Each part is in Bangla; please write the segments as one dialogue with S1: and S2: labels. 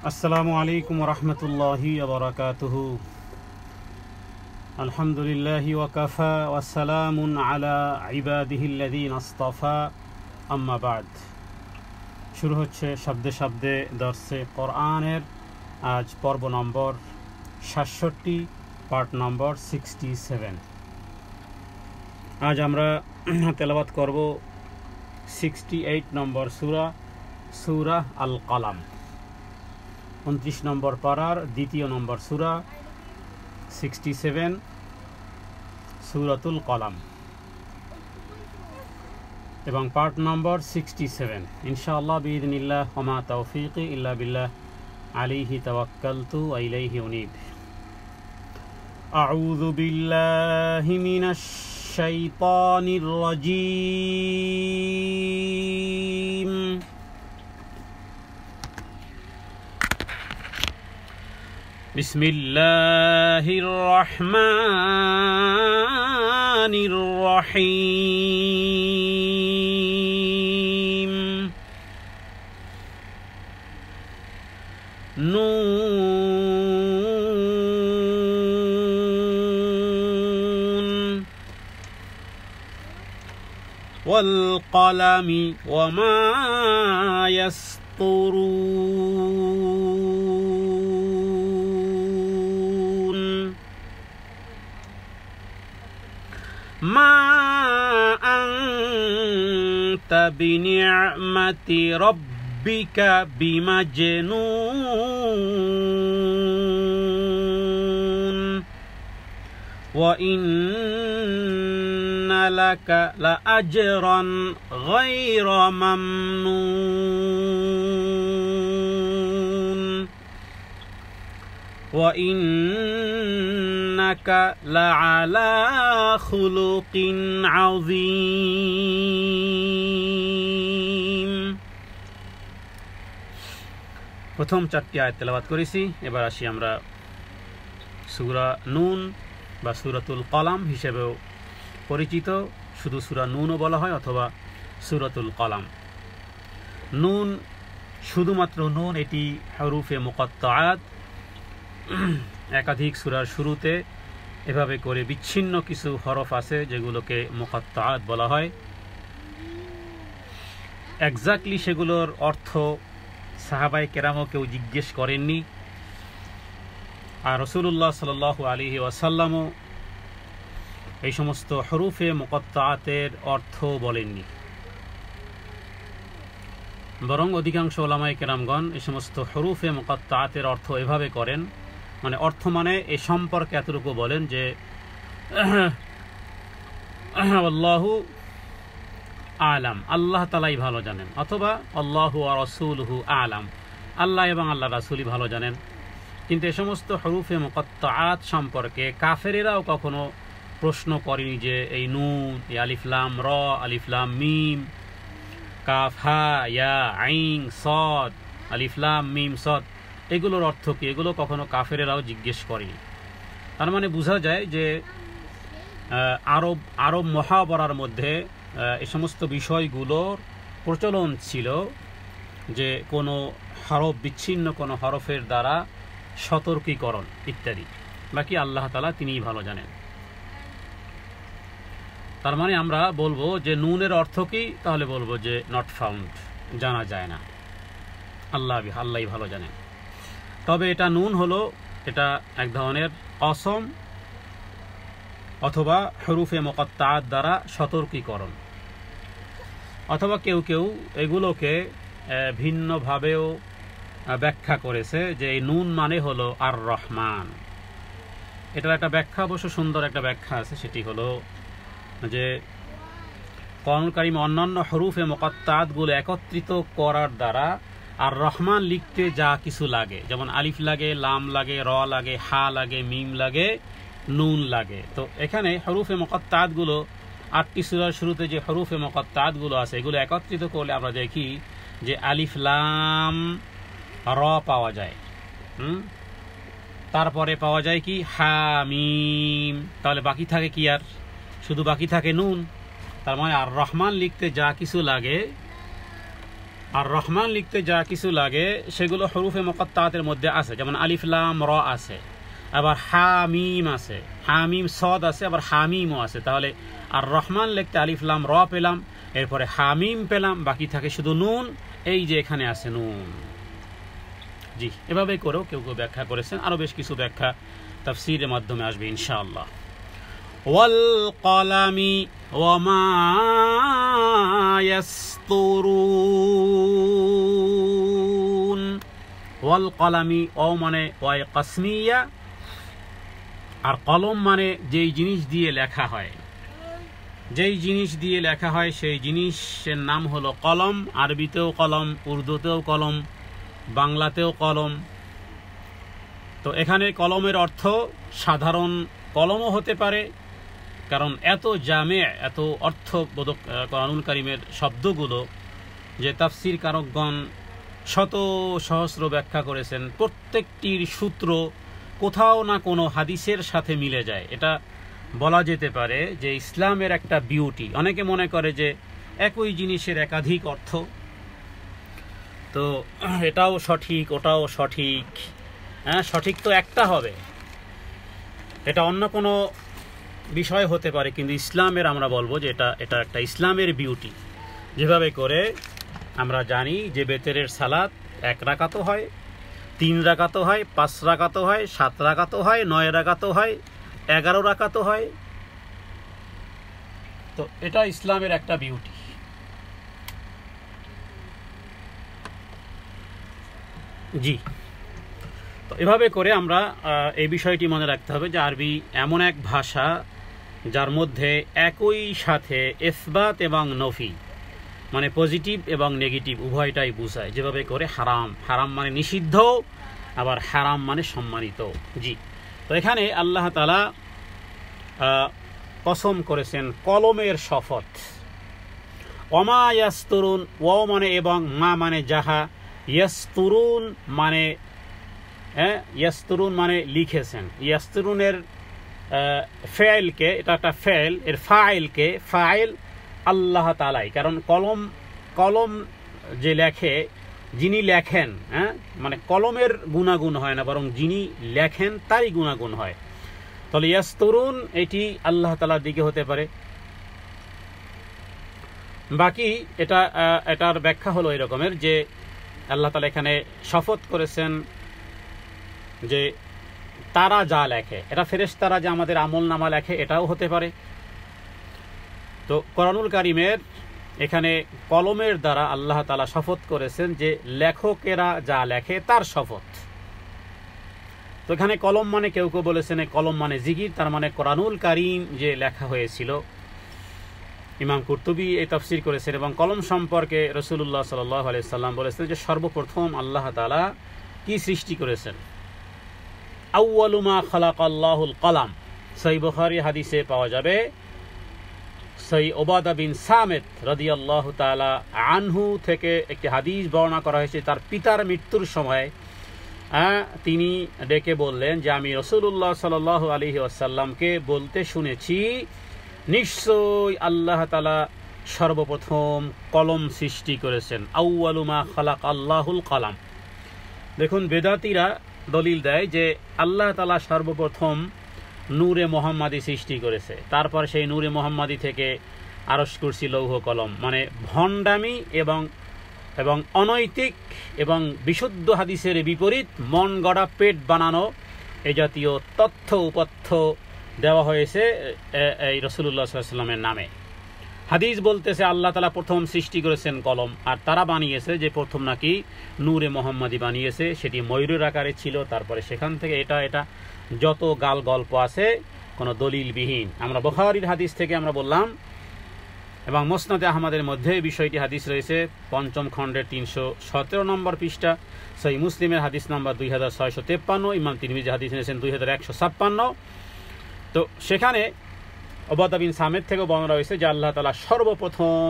S1: আসসালামু আলাইকুম রহমতুল্লাহি ওয়াবারাকাতুহু। আলহামদুলিল্লাহি ওয়াকাফা ওয়াসসালামুন আলা ইবাদিহিল্লাযীনা আসতাফা, আম্মা বাদ। শুরু হচ্ছে শব্দে শব্দে দর্সে কোরআনের আজ পর্ব নম্বর ৬৭, পার্ট নম্বর 67। আজ আমরা তেলাওয়াত করব 68 নম্বর সূরা আল কলাম, 29 নম্বর পারার দ্বিতীয় নম্বর সূরা 67, সূরাতুল কলাম, এবং পার্ট নম্বর 67 ইনশাআল্লাহ বিইذنিল্লাহ ওয়া মা তাওফীকি ইল্লা বিল্লাহ আলাইহি তাওয়াক্কালতু ওয়া ইলাইহি উনীব। আউযু বিল্লাহি মিনাশ শাইতানির রাজীম। বিসমিল্লাহির রহমানির রহিম। নুন ওয়াল কলামি ওয়া মা ইয়াসতুরুন। মা আনতা বিনি'মাতি রাব্বিকা বিমাজনুন ওয়া ইন্না লাকা লাআজরান গায়রা মামনুন ওয়া ইন্নাকা লাআলা খুলুকিন আযীম। প্রথম 4টি আয়াত তেলাওয়াত করেছি। এবার আসি আমরা সূরা নুন বা সূরাতুল কলাম হিসেবেও পরিচিত, শুধু সূরা নুনও বলা হয় অথবা সূরাতুল কলাম। নুন, শুধুমাত্র নুন, এটি হরুফে মুকাত্তাআত। একাধিক সূরার শুরুতে এভাবে করে বিচ্ছিন্ন কিছু হরফ আছে যেগুলোকে মুকাত্তাআত বলা হয়। এক্স্যাক্টলি সেগুলোর অর্থ সাহাবায়ে কেরামও কেউ জিজ্ঞেস করেননি, আর রাসূলুল্লাহ সাল্লাল্লাহু আলাইহি ওয়াসাল্লামও এই সমস্ত হরুফে মুকাত্তাআতের অর্থ বলেননি। বরং অধিকাংশ উলামায়ে কেরামগণ এই সমস্ত হরুফে মুকাত্তাআতের অর্থ এভাবে করেন, মানে অর্থ মানে এ সম্পর্কে এতটুকু বলেন যে আল্লাহু আলাম, আল্লাহ তাআলাই ভালো জানেন, অথবা আল্লাহু ওয়া রাসূলুহু আলাম, আল্লাহ এবং আল্লাহ রাসূলই ভালো জানেন। কিন্তু এ সমস্ত হরুফে মুকাত্তাআত সম্পর্কে কাফেরেরাও কখনো প্রশ্ন করেনি যে এই নুন, এই আলিফ লাম র, আলিফ লাম মিম, কাফ হা ইয়া আইন সদ, আলিফ লাম মিম সদ, এগুলোর অর্থ কি, এগুলো কখনো কাফেরেরাও জিজ্ঞেস করেনি। তার মানে বোঝা যায় যে আরব মহাবরার মধ্যে এ সমস্ত বিষয়গুলোর প্রচলন ছিল, যে কোনো হরফ, বিচ্ছিন্ন কোনো হরফের দ্বারা সতর্কীকরণ ইত্যাদি। বাকি আল্লাহ তাআলা তিনিই ভালো জানেন। তার মানে আমরা বলবো যে নুনের অর্থ কি, তাহলে বলবো যে নট ফাউন্ড, জানা যায় না, আল্লাহই ভালো জানেন। তবে এটা নুন হলো, এটা এক ধরনের কসম অথবা হরুফে মুকাত্তাআত দ্বারা সতর্কীকরণ, অথবা কেউ কেউ এগুলোকে ভিন্নভাবেও ব্যাখ্যা করেছে যে এই নুন মানে হলো আর রহমান। এটার একটা ব্যাখ্যা, অবশ্য সুন্দর একটা ব্যাখ্যা আছে, সেটি হলো যে কোরআনুল কারীমে অন্যান্য হরুফে মুকাত্তাআতগুলো একত্রিত করার দ্বারা আর রহমান লিখতে যা কিছু লাগে, যেমন আলিফ লাগে, লাম লাগে, র লাগে, হা লাগে, মিম লাগে, নুন লাগে, তো এখানে হরুফে মুকাত্তাআতগুলো 8টি সূরার শুরুতে যে হরুফে মুকাত্তাআতগুলো আছে এগুলো একত্রিত করলে আমরা দেখি যে আলিফ লাম র পাওয়া যায়, তারপরে পাওয়া যায় কি হা মিম, তাহলে বাকি থাকে কি, আর শুধু বাকি থাকে নুন। তার মানে আর রহমান লিখতে যা কিছু লাগে আর রহমান লিখতে যা কিছু লাগে সেগুলো হরুফে মুকাত্তাতের মধ্যে আছে, যেমন আলিফ লাম র আছে, আবার হামিম আছে, হামিম সদ আছে, আবার হামিমও আছে। তাহলে আর রহমান লিখতে আলিফ লাম র পেলাম, এরপরে হামিম পেলাম, বাকি থাকে শুধু নুন। এই যে এখানে আছে নুন। জি, এভাবে করেও কেউ কেউ ব্যাখ্যা করেছেন। আরো বেশ কিছু ব্যাখ্যা তাফসীরের মাধ্যমে আসবে ইনশাআল্লাহ। ওয়াল কলামি ওয়া মা ইয়াসতুরুন। ওয়াল কলামি, ও মানে ওয়াই কাসমিয়া, আর কলম মানে যেই জিনিস দিয়ে লেখা হয়, যেই জিনিস দিয়ে লেখা হয় সেই জিনিসের নাম হলো কলম। আরবিতেও কলম, উর্দুতেও কলম, বাংলাতেও কলম। তো এখানে কলমের অর্থ সাধারণ কলমও হতে পারে, কারণ এত জামে, এত অর্থবোধক কোরআনুল কারীমের শব্দগুলো যে তাফসীর কারকগণ শত সহস্র ব্যাখ্যা করেছেন, প্রত্যেকটির সূত্র কোথাও না কোনো হাদিসের সাথে মিলে যায়। এটা বলা যেতে পারে যে ইসলামের একটা বিউটি। অনেকে মনে করে যে একই জিনিসের একাধিক অর্থ, তো এটাও সঠিক ওটাও সঠিক। হ্যাঁ, সঠিক তো একটা হবে, এটা অন্য কোনো বিষয় হতে পারে, কিন্তু ইসলামের আমরা বলবো যে এটা একটা ইসলামের বিউটি। যেভাবে করে আমরা জানি যে বেতেরের সালাত 1 রাকাতও হয়, 3 রাকাতও হয়, 5 রাকাতও হয়, 7 রাকাতও হয়, 9 রাকাতও হয়, 11 রাকাতও হয়। তো এটা ইসলামের একটা বিউটি। জি, তো এভাবে করে আমরা এই বিষয়টি মনে রাখতে হবে যে আরবি এমন এক ভাষা যার মধ্যে একই সাথে ইসবাত এবং নফি, মানে পজিটিভ এবং নেগেটিভ উভয়টাই বোঝায়। যেভাবে করে হারাম, হারাম মানে নিষিদ্ধ, আবার হারাম মানে সম্মানিত। জি, তো এখানে আল্লাহ তাআলা কসম করেছেন কলমের শপথ। ওমা ইয়াসতুরুন, ও মানে এবং, মা মানে যাহা, ইয়াসতুরুন মানে ইয়াসতুরুন মানে লিখেছেন। ইয়াসতুরুনের ফেইলকে, এটা একটা ফেইল, এর ফাইলকে, ফাইল আল্লাহ তাআলাই। কারণ কলম যে লেখে, যিনি লেখেন, মানে কলমের গুণাগুণ হয় না, বরং যিনি লেখেন তারই গুণাগুণ হয়। তাহলে ইয়াসতুরুন এটি আল্লাহ তাআলার দিকে হতে পারে। বাকি এটার ব্যাখ্যা হলো এই রকমের যে আল্লাহ তাআলা এখানে শপথ করেছেন যে তারা যা লেখে, এটা ফেরেশতারা যে আমাদের আমল নামা লেখে, এটাও হতে পারে। তো কোরআনুল কারীমের এখানে কলমের দ্বারা আল্লাহ তাআলা শপথ করেছেন যে লেখকেরা যা লেখে তার শপথ। তো এখানে কলম মানে কেউ কেউ বলেছেন কলম মানে জিকির, তার মানে কোরআনুল কারীম যে লেখা হয়েছিল। ইমাম কুরতুবী এই তাফসীর করেছেন। এবং কলম সম্পর্কে রাসূলুল্লাহ সাল্লাল্লাহু আলাইহি সাল্লাম বলেছেন যে সর্বপ্রথম আল্লাহ তাআলা কি সৃষ্টি করেছেন। আউয়ালু মা খালাকাল্লাহুল কলাম, সহিহ বুখারী হাদিসে পাওয়া যাবে। সহিহ উবাদা বিন সামিত রাদিয়াল্লাহু তাআলা আনহু থেকে একটি হাদিস বর্ণনা করা হয়েছে। তার পিতার মৃত্যুর সময় তিনি ডেকে বললেন যে আমি রাসূলুল্লাহ সাল্লাল্লাহু আলাইহি ওয়াসাল্লামকে বলতে শুনেছি নিশ্চয়ই আল্লাহ তাআলা সর্বপ্রথম কলম সৃষ্টি করেছেন। আউয়ালু মা খালাকাল্লাহুল কলাম। দেখুন, বেদাতীরা দলিল দেয় যে আল্লাহ তাআলা সর্বপ্রথম নূরে মুহাম্মাদি সৃষ্টি করেছে, তারপর সেই নূরে মুহাম্মাদি থেকে আরশ কুরসি লৌহ কলম। মানে ভণ্ডামি এবং অনৈতিক এবং বিশুদ্ধ হাদিসের বিপরীত মন গড়া পেট বানানো এই জাতীয় তথ্য উপথ্য দেওয়া হয়েছে এই রাসূলুল্লাহ সাল্লাল্লাহু আলাইহি ওয়াসাল্লামের নামে। হাদিস বলতেছে আল্লাহ তাআলা প্রথম সৃষ্টি করেছেন কলম, আর তারা বানিয়েছে যে প্রথম নাকি নূরে মুহাম্মাদি বানিয়েছে, সেটি ময়ূরের আকারে ছিল। তারপরে সেখান থেকে এটা যত গাল গল্প আছে কোনো দলিলবিহীন। আমরা বুখারীর হাদিস থেকে আমরা বললাম, এবং মুসনাদে আহমদের মধ্যে বিষয়টি হাদিস রয়েছে ৫ম খণ্ডের ৩১৭ নম্বর পৃষ্ঠা। সহিহ মুসলিমের হাদিস নাম্বার 2653, ইমাম তিরমিজি হাদিস এনেছেন 2156। তো সেখানে উবাদা বিন সামিত থেকে বর্ণনা হয়েছে যে আল্লাহ তাআলা সর্বপ্রথম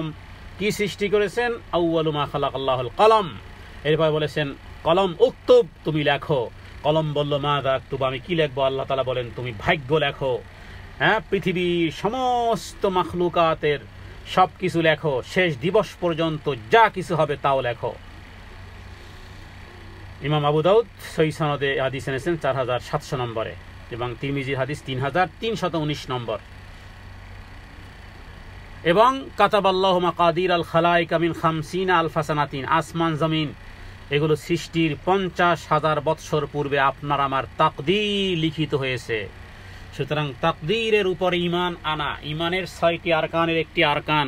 S1: কি সৃষ্টি করেছেন, আউয়ালু মা খালাকাল্লাহুল কলম। এরপর বলেছেন কলম উক্তুব, তুমি লেখো। কলম বলল মাযা আকতুব, আমি কি লিখবো? আল্লাহ তাআলা বলেন তুমি ভাগ্য লেখো। পৃথিবীর সমস্ত মাখলুকাতের সব কিছু লেখো, শেষ দিবস পর্যন্ত যা কিছু হবে তাও লেখো। ইমাম আবু দাউদ সহিহ সনদে হাদিস এনেছেন 4700 নম্বরে, এবং তিরমিজির হাদিস 3319 নম্বর। এবং কাতাবাল্লাহু মাকাদির আল খালাইকা মিন 50 আলফা সানাতিন, আসমান জমিন এগুলো সৃষ্টির 50,000 বৎসর পূর্বে আপনার আমার তাকদীর লিখিত হয়েছে। সুতরাং তাকদীরের উপরে ঈমান আনা, ঈমানের 6টি আরকানের একটি আরকান,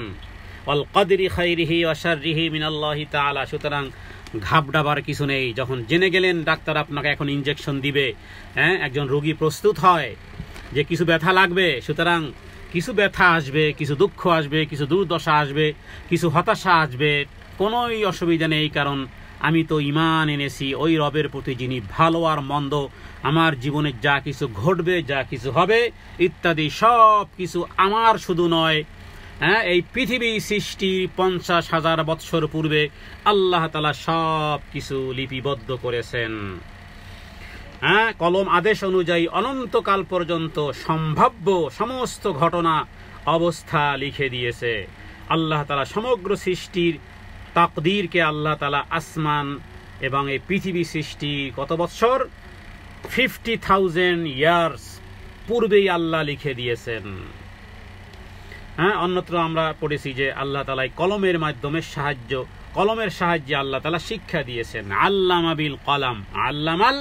S1: ওয়াল কদরি খাইরিহি ওয়া শাররিহি মিনাল্লাহি তাআলা। সুতরাং ঘাবড়াবার কিছু নেই। যখন জেনে গেলেন ডাক্তার আপনাকে এখন ইনজেকশন দিবে, একজন রোগী প্রস্তুত হয় যে কিছু ব্যথা লাগবে, সুতরাং কিছু ব্যথা আসবে, কিছু দুঃখ আসবে, কিছু দুর্দশা আসবে, কিছু হতাশা আসবে, কোনোই অসুবিধা নেই, কারণ আমি তো ঈমান এনেছি ওই রবের প্রতি যিনি ভালো আর মন্দ, আমার জীবনে যা কিছু ঘটবে, যা কিছু হবে ইত্যাদি সব কিছু আমার শুধু নয়, এই পৃথিবী সৃষ্টির 50,000 বৎসর পূর্বে আল্লাহ তাআলা সব কিছু লিপিবদ্ধ করেছেন। কলম আদেশ অনুযায়ী অনন্তকাল পর্যন্ত সম্ভাব্য সমস্ত ঘটনা অবস্থা লিখে দিয়েছে। আল্লাহ তাআলা সমগ্র সৃষ্টির তাকদীরকে আল্লাহ তাআলা আসমান এবং এই পৃথিবী সৃষ্টির কত বৎসর, 50,000 ইয়ার্স পূর্বেই আল্লাহ লিখে দিয়েছেন। অন্যত্র আমরা পড়েছি যে আল্লাহ তাআলা কলমের মাধ্যমে কলমের সাহায্যে আল্লাহ তাআলা শিক্ষা দিয়েছেন। আল্লামা বিল কলাম আল্লামাল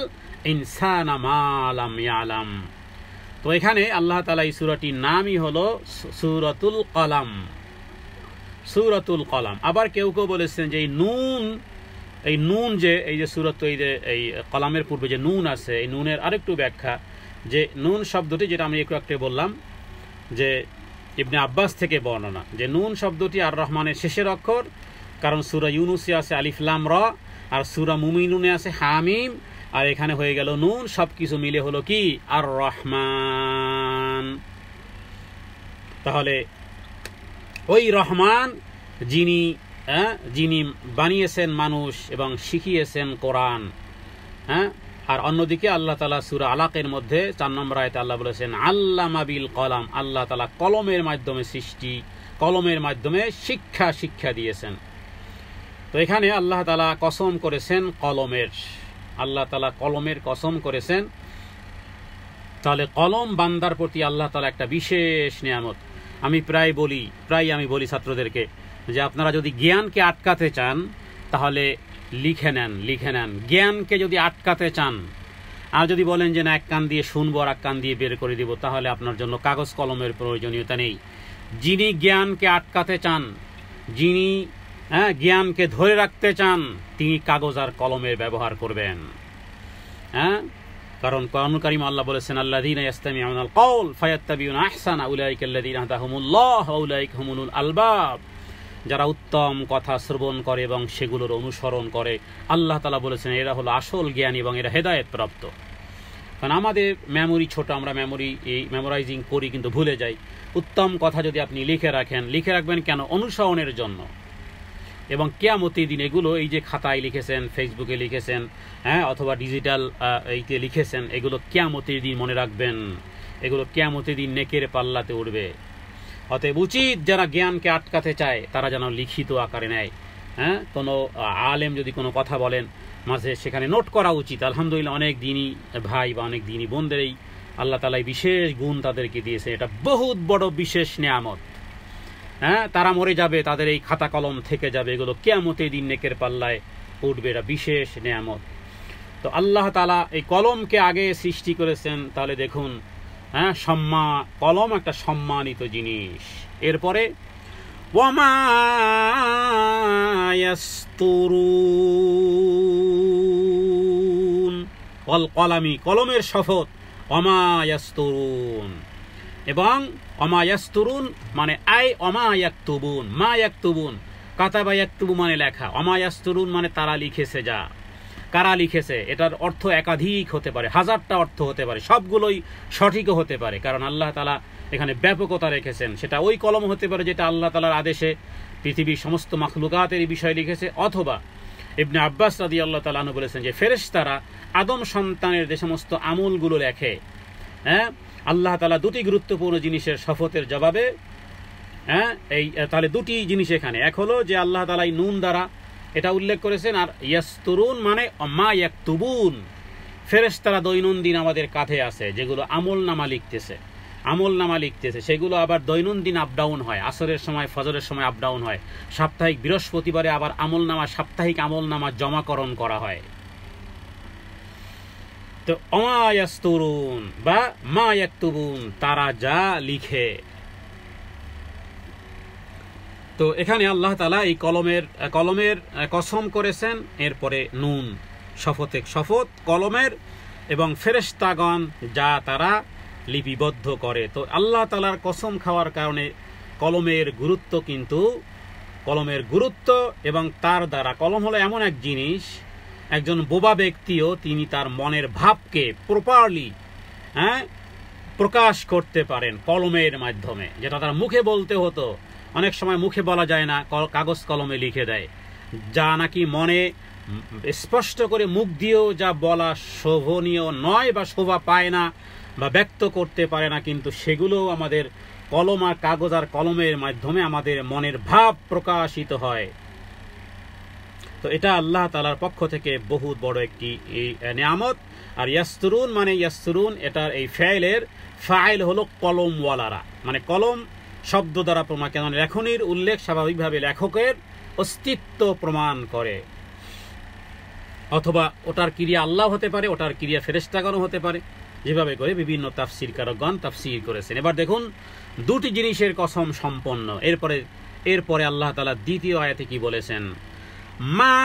S1: ইনসানা মা লাম ইয়ালাম। তো এখানে আল্লাহ তাআলা এই সূরাটির নামই হলো সূরাতুল কলাম, সূরাতুল কলাম। আবার কেউ কেউ বলেছেন যে এই নুন যে এই যে সূরাত, এই কলামের পূর্বে যে নুন আছে, এই নুনের আরেকটু ব্যাখ্যা, যে নুন শব্দটি, যেটা আমি একটু বললাম যে ইবনে আব্বাস থেকে বর্ণনা, যে নুন শব্দটি আর রহমানের শেষের অক্ষর, কারণ সূরা ইউনুসে আছে আলিফ লাম র, আর সূরা মুমিনুনে আছে হামিম, আর এখানে হয়ে গেল নুন, সবকিছু মিলে হলো কি আর রহমান। তাহলে ওই রহমান যিনি বানিয়েছেন মানুষ এবং শিখিয়েছেন কোরআন। আর অন্যদিকে আল্লাহ তাআলা সূরা আলাকের মধ্যে 4 নম্বর আয়াতে আল্লাহ বলেছেন আল্লামা বিল কলাম, আল্লাহ তাআলা কলমের মাধ্যমে সৃষ্টি, কলমের মাধ্যমে শিক্ষা দিয়েছেন। তো এখানে আল্লাহ তাআলা কসম করেছেন কলমের, আল্লাহ তাআলা কলমের কসম করেছেন। তাহলে কলম বান্দার প্রতি আল্লাহ তাআলা একটা বিশেষ নিয়ামত। আমি প্রায় বলি ছাত্রদেরকে যে আপনারা যদি জ্ঞানকে আটকাতে চান তাহলে লিখে নেন। জ্ঞানকে যদি আটকাতে চান, আর যদি বলেন যে না এক কান দিয়ে শুনবো আর এক কান দিয়ে বের করে দিব, তাহলে আপনার জন্য কাগজ কলমের প্রয়োজনীয়তা নেই। যিনি জ্ঞানকে আটকাতে চান, যিনি জ্ঞানকে ধরে রাখতে চান, তিনি কাগজ আর কলমের ব্যবহার করবেন। কারণ কোরআনুল কারীম আল্লাহ বলেছেন আল্লাযীনা ইয়াসতামিউনাল কওল ফায়াত্তাবিউনা আহসানা উলাইকাল্লাযীনা হাদাহুমুল্লাহ ওয়া উলাইকা হুমুল আলবাব। যারা উত্তম কথা শ্রবণ করে এবং সেগুলোর অনুসরণ করে, আল্লাহ তাআলা বলেছেন এরা হলো আসল জ্ঞানী এবং এরা হেদায়েত প্রাপ্ত। কারণ আমাদের মেমোরি ছোট, আমরা মেমোরাইজিং করি কিন্তু ভুলে যাই। উত্তম কথা যদি আপনি লিখে রাখবেন কেন? অনুসরণের জন্য। এবং কিয়ামতের দিন এগুলো, এই যে খাতায় লিখেছেন, ফেসবুকে লিখেছেন, অথবা ডিজিটাল এইতে লিখেছেন, এগুলো কিয়ামতের দিন মনে রাখবেন, এগুলো কিয়ামতের দিন নেকের পাল্লাতে উঠবে। অতএব উচিত যারা জ্ঞানকে আটকাতে চায় তারা যেন লিখিত আকারে নেয়। কোনো আলেম যদি কোনো কথা বলেন মাঝে, সেখানে নোট করা উচিত। আলহামদুলিল্লাহ অনেক দিনই ভাই বা অনেক দিনই বোনদেরই আল্লাহ তাআলা বিশেষ গুণ তাদেরকে দিয়েছে, এটা বহুত বড় বিশেষ নিয়ামত। তারা মরে যাবে, তাদের এই খাতা কলম থেকে যাবে, এগুলো কিয়ামতের দিন নেকের পাল্লায় উঠবে, এটা বিশেষ নিয়ামত। তো আল্লাহ তাআলা এই কলমকে আগে সৃষ্টি করেছেন, তাহলে দেখুন কলম একটা সম্মানিত জিনিস। এরপরে ওয়ামা ইয়াসতুরুন, ওয়াল কলামি, কলমের শপথ, ওয়ামা ইয়াসতুরুন। এবং ওমা ইয়াসতুরুন মানে ওমা ইয়াকতুবুন, মা ইয়াকতুবুন, কাতাবা ইয়াকতুবু মানে লেখা, ওমা ইয়াসতুরুন মানে তারা লিখেছে, কারা লিখেছে। এটার অর্থ একাধিক হতে পারে, হাজারটা অর্থ হতে পারে, সবগুলোই সঠিকও হতে পারে, কারণ আল্লাহ তাআলা এখানে ব্যাপকতা রেখেছেন। সেটা ওই কলম হতে পারে যেটা আল্লাহ তাআলার আদেশে পৃথিবীর সমস্ত মাখলুকাতের বিষয় লিখেছে, অথবা ইবনে আব্বাস রাদিয়াল্লাহু তাআলা আনহু বলেছেন যে ফেরেশতারা আদম সন্তানের যে সমস্ত আমলগুলো লেখে, আল্লাহ তাআলা দুটি গুরুত্বপূর্ণ জিনিসের শপথের জবাবে হ্যাঁ, এই তাহলে দুটি জিনিস এখানে, এক হলো যে আল্লাহ তাআলা এই নুন দ্বারা এটা উল্লেখ করেছেন, আর ইয়াসতুরুন মানে মা ইয়াকতুবুন, ফেরেশতারা দৈনন্দিন আমাদের কাঁধে আছে, যেগুলো আমলনামা লিখতেছে, সেগুলো আবার দৈনন্দিন আপ ডাউন হয়, আসরের সময় ফজরের সময় আপ ডাউন হয়, সাপ্তাহিক বৃহস্পতিবারে আবার সাপ্তাহিক আমলনামা জমাকরণ করা হয়। তো মা ইয়াসতুরুন বা মা ইয়াকতুবুন, তারা যা লিখে। তো এখানে আল্লাহ তাআলা এই কলমের কসম করেছেন, এরপরে নুন, শপথ কলমের এবং ফেরেশতাগণ যা তারা লিপিবদ্ধ করে। তো আল্লাহ তাআলার কসম খাওয়ার কারণে কলমের গুরুত্ব এবং তার দ্বারা, কলম হলো এমন এক জিনিস, একজন বোবা ব্যক্তিও তিনি তার মনের ভাবকে প্রপারলি প্রকাশ করতে পারেন কলমের মাধ্যমে, যেটা তার মুখে বলতে হতো, অনেক সময় মুখে বলা যায় না, কাগজ কলমে লিখে দেয়, যা নাকি মনে স্পষ্ট করে মুখ দিয়েও যা বলা শোভনীয় নয় বা শোভা পায় না বা ব্যক্ত করতে পারে না, কিন্তু সেগুলো আমাদের কলম আর কাগজ আর কলমের মাধ্যমে আমাদের মনের ভাব প্রকাশিত হয়। তো এটা আল্লাহ তাআলার পক্ষ থেকে বহুত বড় একটি নিয়ামত। আর ইয়াসতুরুন মানে এটার এই ফাইল হলো কলমওয়ালারা, মানে কলম শব্দ দ্বারা প্রমাণ, কেন লেখনির উল্লেখ স্বাভাবিকভাবে লেখকের অস্তিত্ব প্রমাণ করে, অথবা ওটার ক্রিয়া আল্লাহ হতে পারে, ওটার ক্রিয়া ফেরেশতাগণ হতে পারে, যেভাবে করে বিভিন্ন তাফসীরকারকগণ তাফসীর করেছেন। এবার দেখুন দুটি জিনিসের কসম সম্পন্ন। এরপরে আল্লাহ তাআলা দ্বিতীয় আয়াতে কি বলেছেন, মা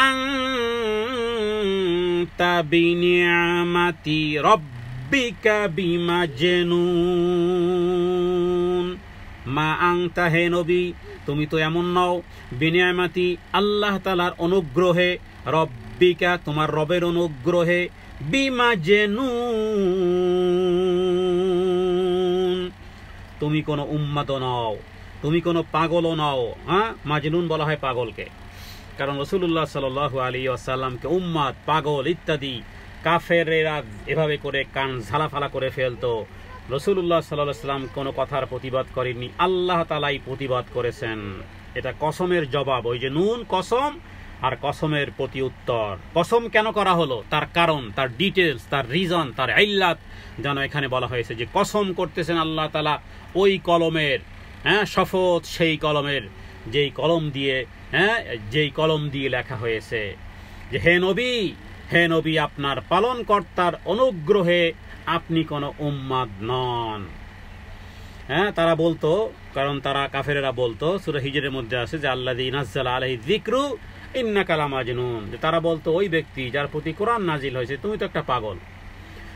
S1: আনতা বিনিয়ামাতি রাব্বিকা বিমাজনুন। মা আনতা, হে নবী তুমি তো এমন নও, বিনিয়ামাতি আল্লাহ তাআলার অনুগ্রহে, রব্বিকা তোমার রবের অনুগ্রহে, বিমাজনুন তুমি কোনো উম্মাদ নও, তুমি কোনো পাগলও নও। মাজনুন বলা হয় পাগলকে, কারণ রাসূলুল্লাহ সাল্লাল্লাহু আলাইহি ওয়াসাল্লামকে উম্মাদ, পাগল ইত্যাদি কাফেরেরা এভাবে করে কান ঝালাফালা করে ফেলতো। রাসূলুল্লাহ সাল্লাল্লাহু আলাইহি ওয়াসাল্লাম কোনো কথার প্রতিবাদ করেননি, আল্লাহ তাআলাই প্রতিবাদ করেছেন। এটা কসমের জবাব, ওই যে নুন কসম আর কসমের প্রতি উত্তর। কসম কেন করা হলো, তার কারণ, তার ডিটেলস, তার রিজন, তার ইল্লাত যেন এখানে বলা হয়েছে, যে কসম করতেছেন আল্লাহ তাআলা ওই কলমের, শপথ সেই কলমের যেই কলম দিয়ে লেখা হয়েছে, যে হে নবী আপনার পালনকর্তার অনুগ্রহে আপনি কোনো উম্মাদ নন। তারা বলতো, কারণ তারা কাফেরেরা বলতো, সূরা হিজরের মধ্যে আছে যে আল্লাযী নাযালা আলাইহি যিকরু ইন্নাকা লামাজনুন, যে তারা বলতো ওই ব্যক্তি যার প্রতি কোরআন নাজিল হয়েছে তুমি তো একটা পাগল।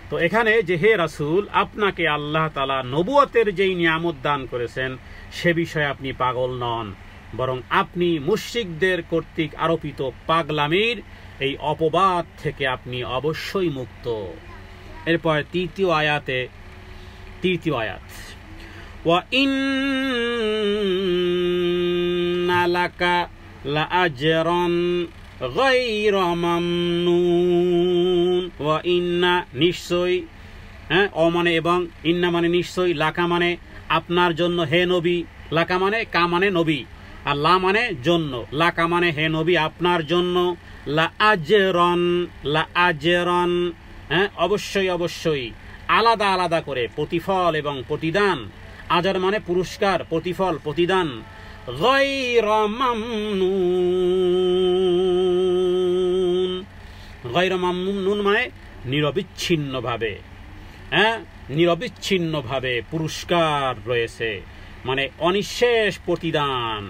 S1: তো এখানে যে হে রাসূল, আপনাকে আল্লাহ তাআলা নবুয়তের যেই নিয়ামত দান করেছেন সে বিষয়ে আপনি পাগল নন, বরং আপনি মুশরিকদের কর্তৃক আরোপিত পাগলামির এই অপবাদ থেকে আপনি অবশ্যই মুক্ত। এরপর তৃতীয় আয়াত, ওয়া ইন্না লাকা লাআজরান গায়রা মামনুন। ওয়া ইন্না নিশ্চয়, মানে এবং, ইন্না মানে নিশ্চয়, লাকা মানে আপনার জন্য হে নবী, লাকা মানে কা মানে নবী, আর লা মানে জন্য, লাকা মানে হে নবী আপনার জন্য, লাআজরান অবশ্যই আলাদা আলাদা করে প্রতিফল এবং প্রতিদান, আজার মানে পুরস্কার, প্রতিফল প্রতিদান, গায়রা মামনুন মানে নিরবিচ্ছিন্নভাবে পুরস্কার রয়েছে, মানে অনিঃশেষ প্রতিদান,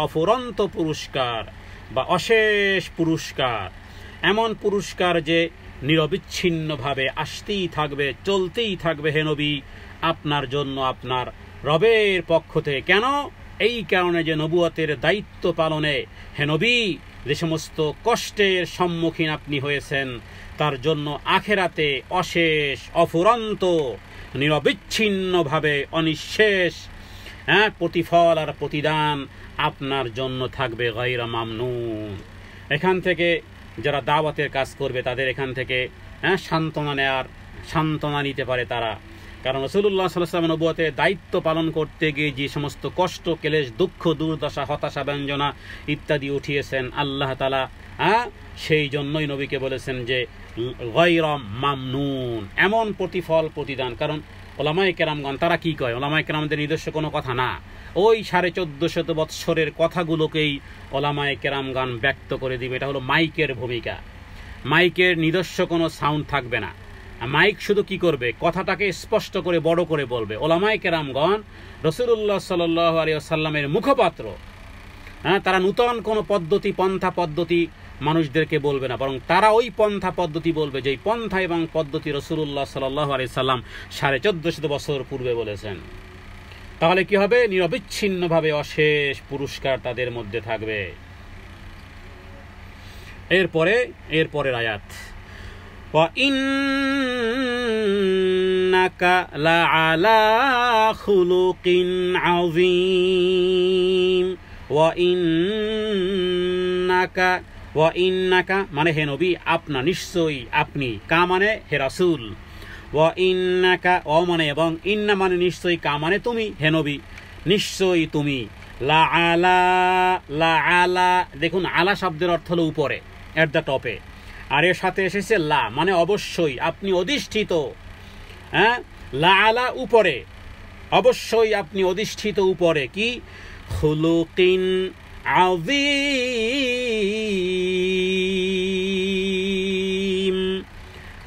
S1: অফুরন্ত পুরস্কার বা অশেষ পুরস্কার, এমন পুরস্কার যে নিরবিচ্ছিন্নভাবে আসতেই থাকবে, চলতেই থাকবে হে নবী আপনার জন্য আপনার রবের পক্ষ থেকে। কেন? এই কারণে যে নবুয়তের দায়িত্ব পালনে হে নবী যে সমস্ত কষ্টের সম্মুখীন আপনি হয়েছেন, তার জন্য আখেরাতে অশেষ, অফুরন্ত, নিরবিচ্ছিন্নভাবে অনিঃশেষ প্রতিফল আর প্রতিদান আপনার জন্য থাকবে গায়রা মামনুন। এখান থেকে যারা দাওয়াতের কাজ করবে তাদের এখান থেকে সান্ত্বনা নিতে পারে তারা, কারণ রাসূলুল্লাহ সাল্লাল্লাহু আলাইহি ওয়াসাল্লাম নবুয়তের দায়িত্ব পালন করতে গিয়ে যে সমস্ত কষ্ট, ক্লেশ, দুঃখ, দুর্দশা, হতাশা, ব্যঞ্জনা ইত্যাদি উঠিয়েছেন আল্লাহ তাআলা, সেই জন্যই নবীকে বলেছেন যে গায়রা মামনুন, এমন প্রতিফল প্রতিদান। কারণ ওলামায়ে কেরামগণ তারা কি কয়, ওলামায়ে কেরামদের নিজস্ব কোনো কথা না, ওই 1450 বৎসরের কথাগুলোকেই ওলামায়ে কেরামগণ ব্যক্ত করে দিবে। এটা হলো মাইকের ভূমিকা। মাইকের নিজস্ব কোনো সাউন্ড থাকবে না, মাইক শুধু কি করবে, কথাটাকে স্পষ্ট করে বড় করে বলবে। ওলামায়ে কেরামগণ রাসূলুল্লাহ সাল্লাল্লাহু আলাইহি ওয়াসাল্লামের মুখপাত্র, তারা নূতন কোনো পদ্ধতি, পন্থা পদ্ধতি মানুষদেরকে বলবে না, বরং তারা ওই পন্থা পদ্ধতি বলবে যেই পন্থা এবং পদ্ধতি রাসূলুল্লাহ সাল্লাল্লাহু আলাইহি সাল্লাম 1450 বছর পূর্বে বলেছেন। তাহলে কি হবে, নিরবিচ্ছিন্নভাবে অশেষ পুরস্কার তাদের মধ্যে থাকবে। এরপরের আয়াত, ওয়া ইন্নাকা লাআলা খুলুকিন আযীম। ওয়া ইন্নাকা মানে হে নবী, আপনা, নিশ্চয়ই আপনি, কা মানে হে রাসূল, ওয়া ইন্নাকা ও মানে এবং, ইন্না মানে নিশ্চয়ই, কা মানে তুমি, হে নবী নিশ্চয়ই তুমি, লা, দেখুন আলা শব্দের অর্থ হলো উপরে, এট দ্য টপে, আর এর সাথে এসেছে লা মানে অবশ্যই, আপনি অধিষ্ঠিত, লা আলা উপরে, অবশ্যই আপনি অধিষ্ঠিত উপরে, কি খুলুকিন আযীম।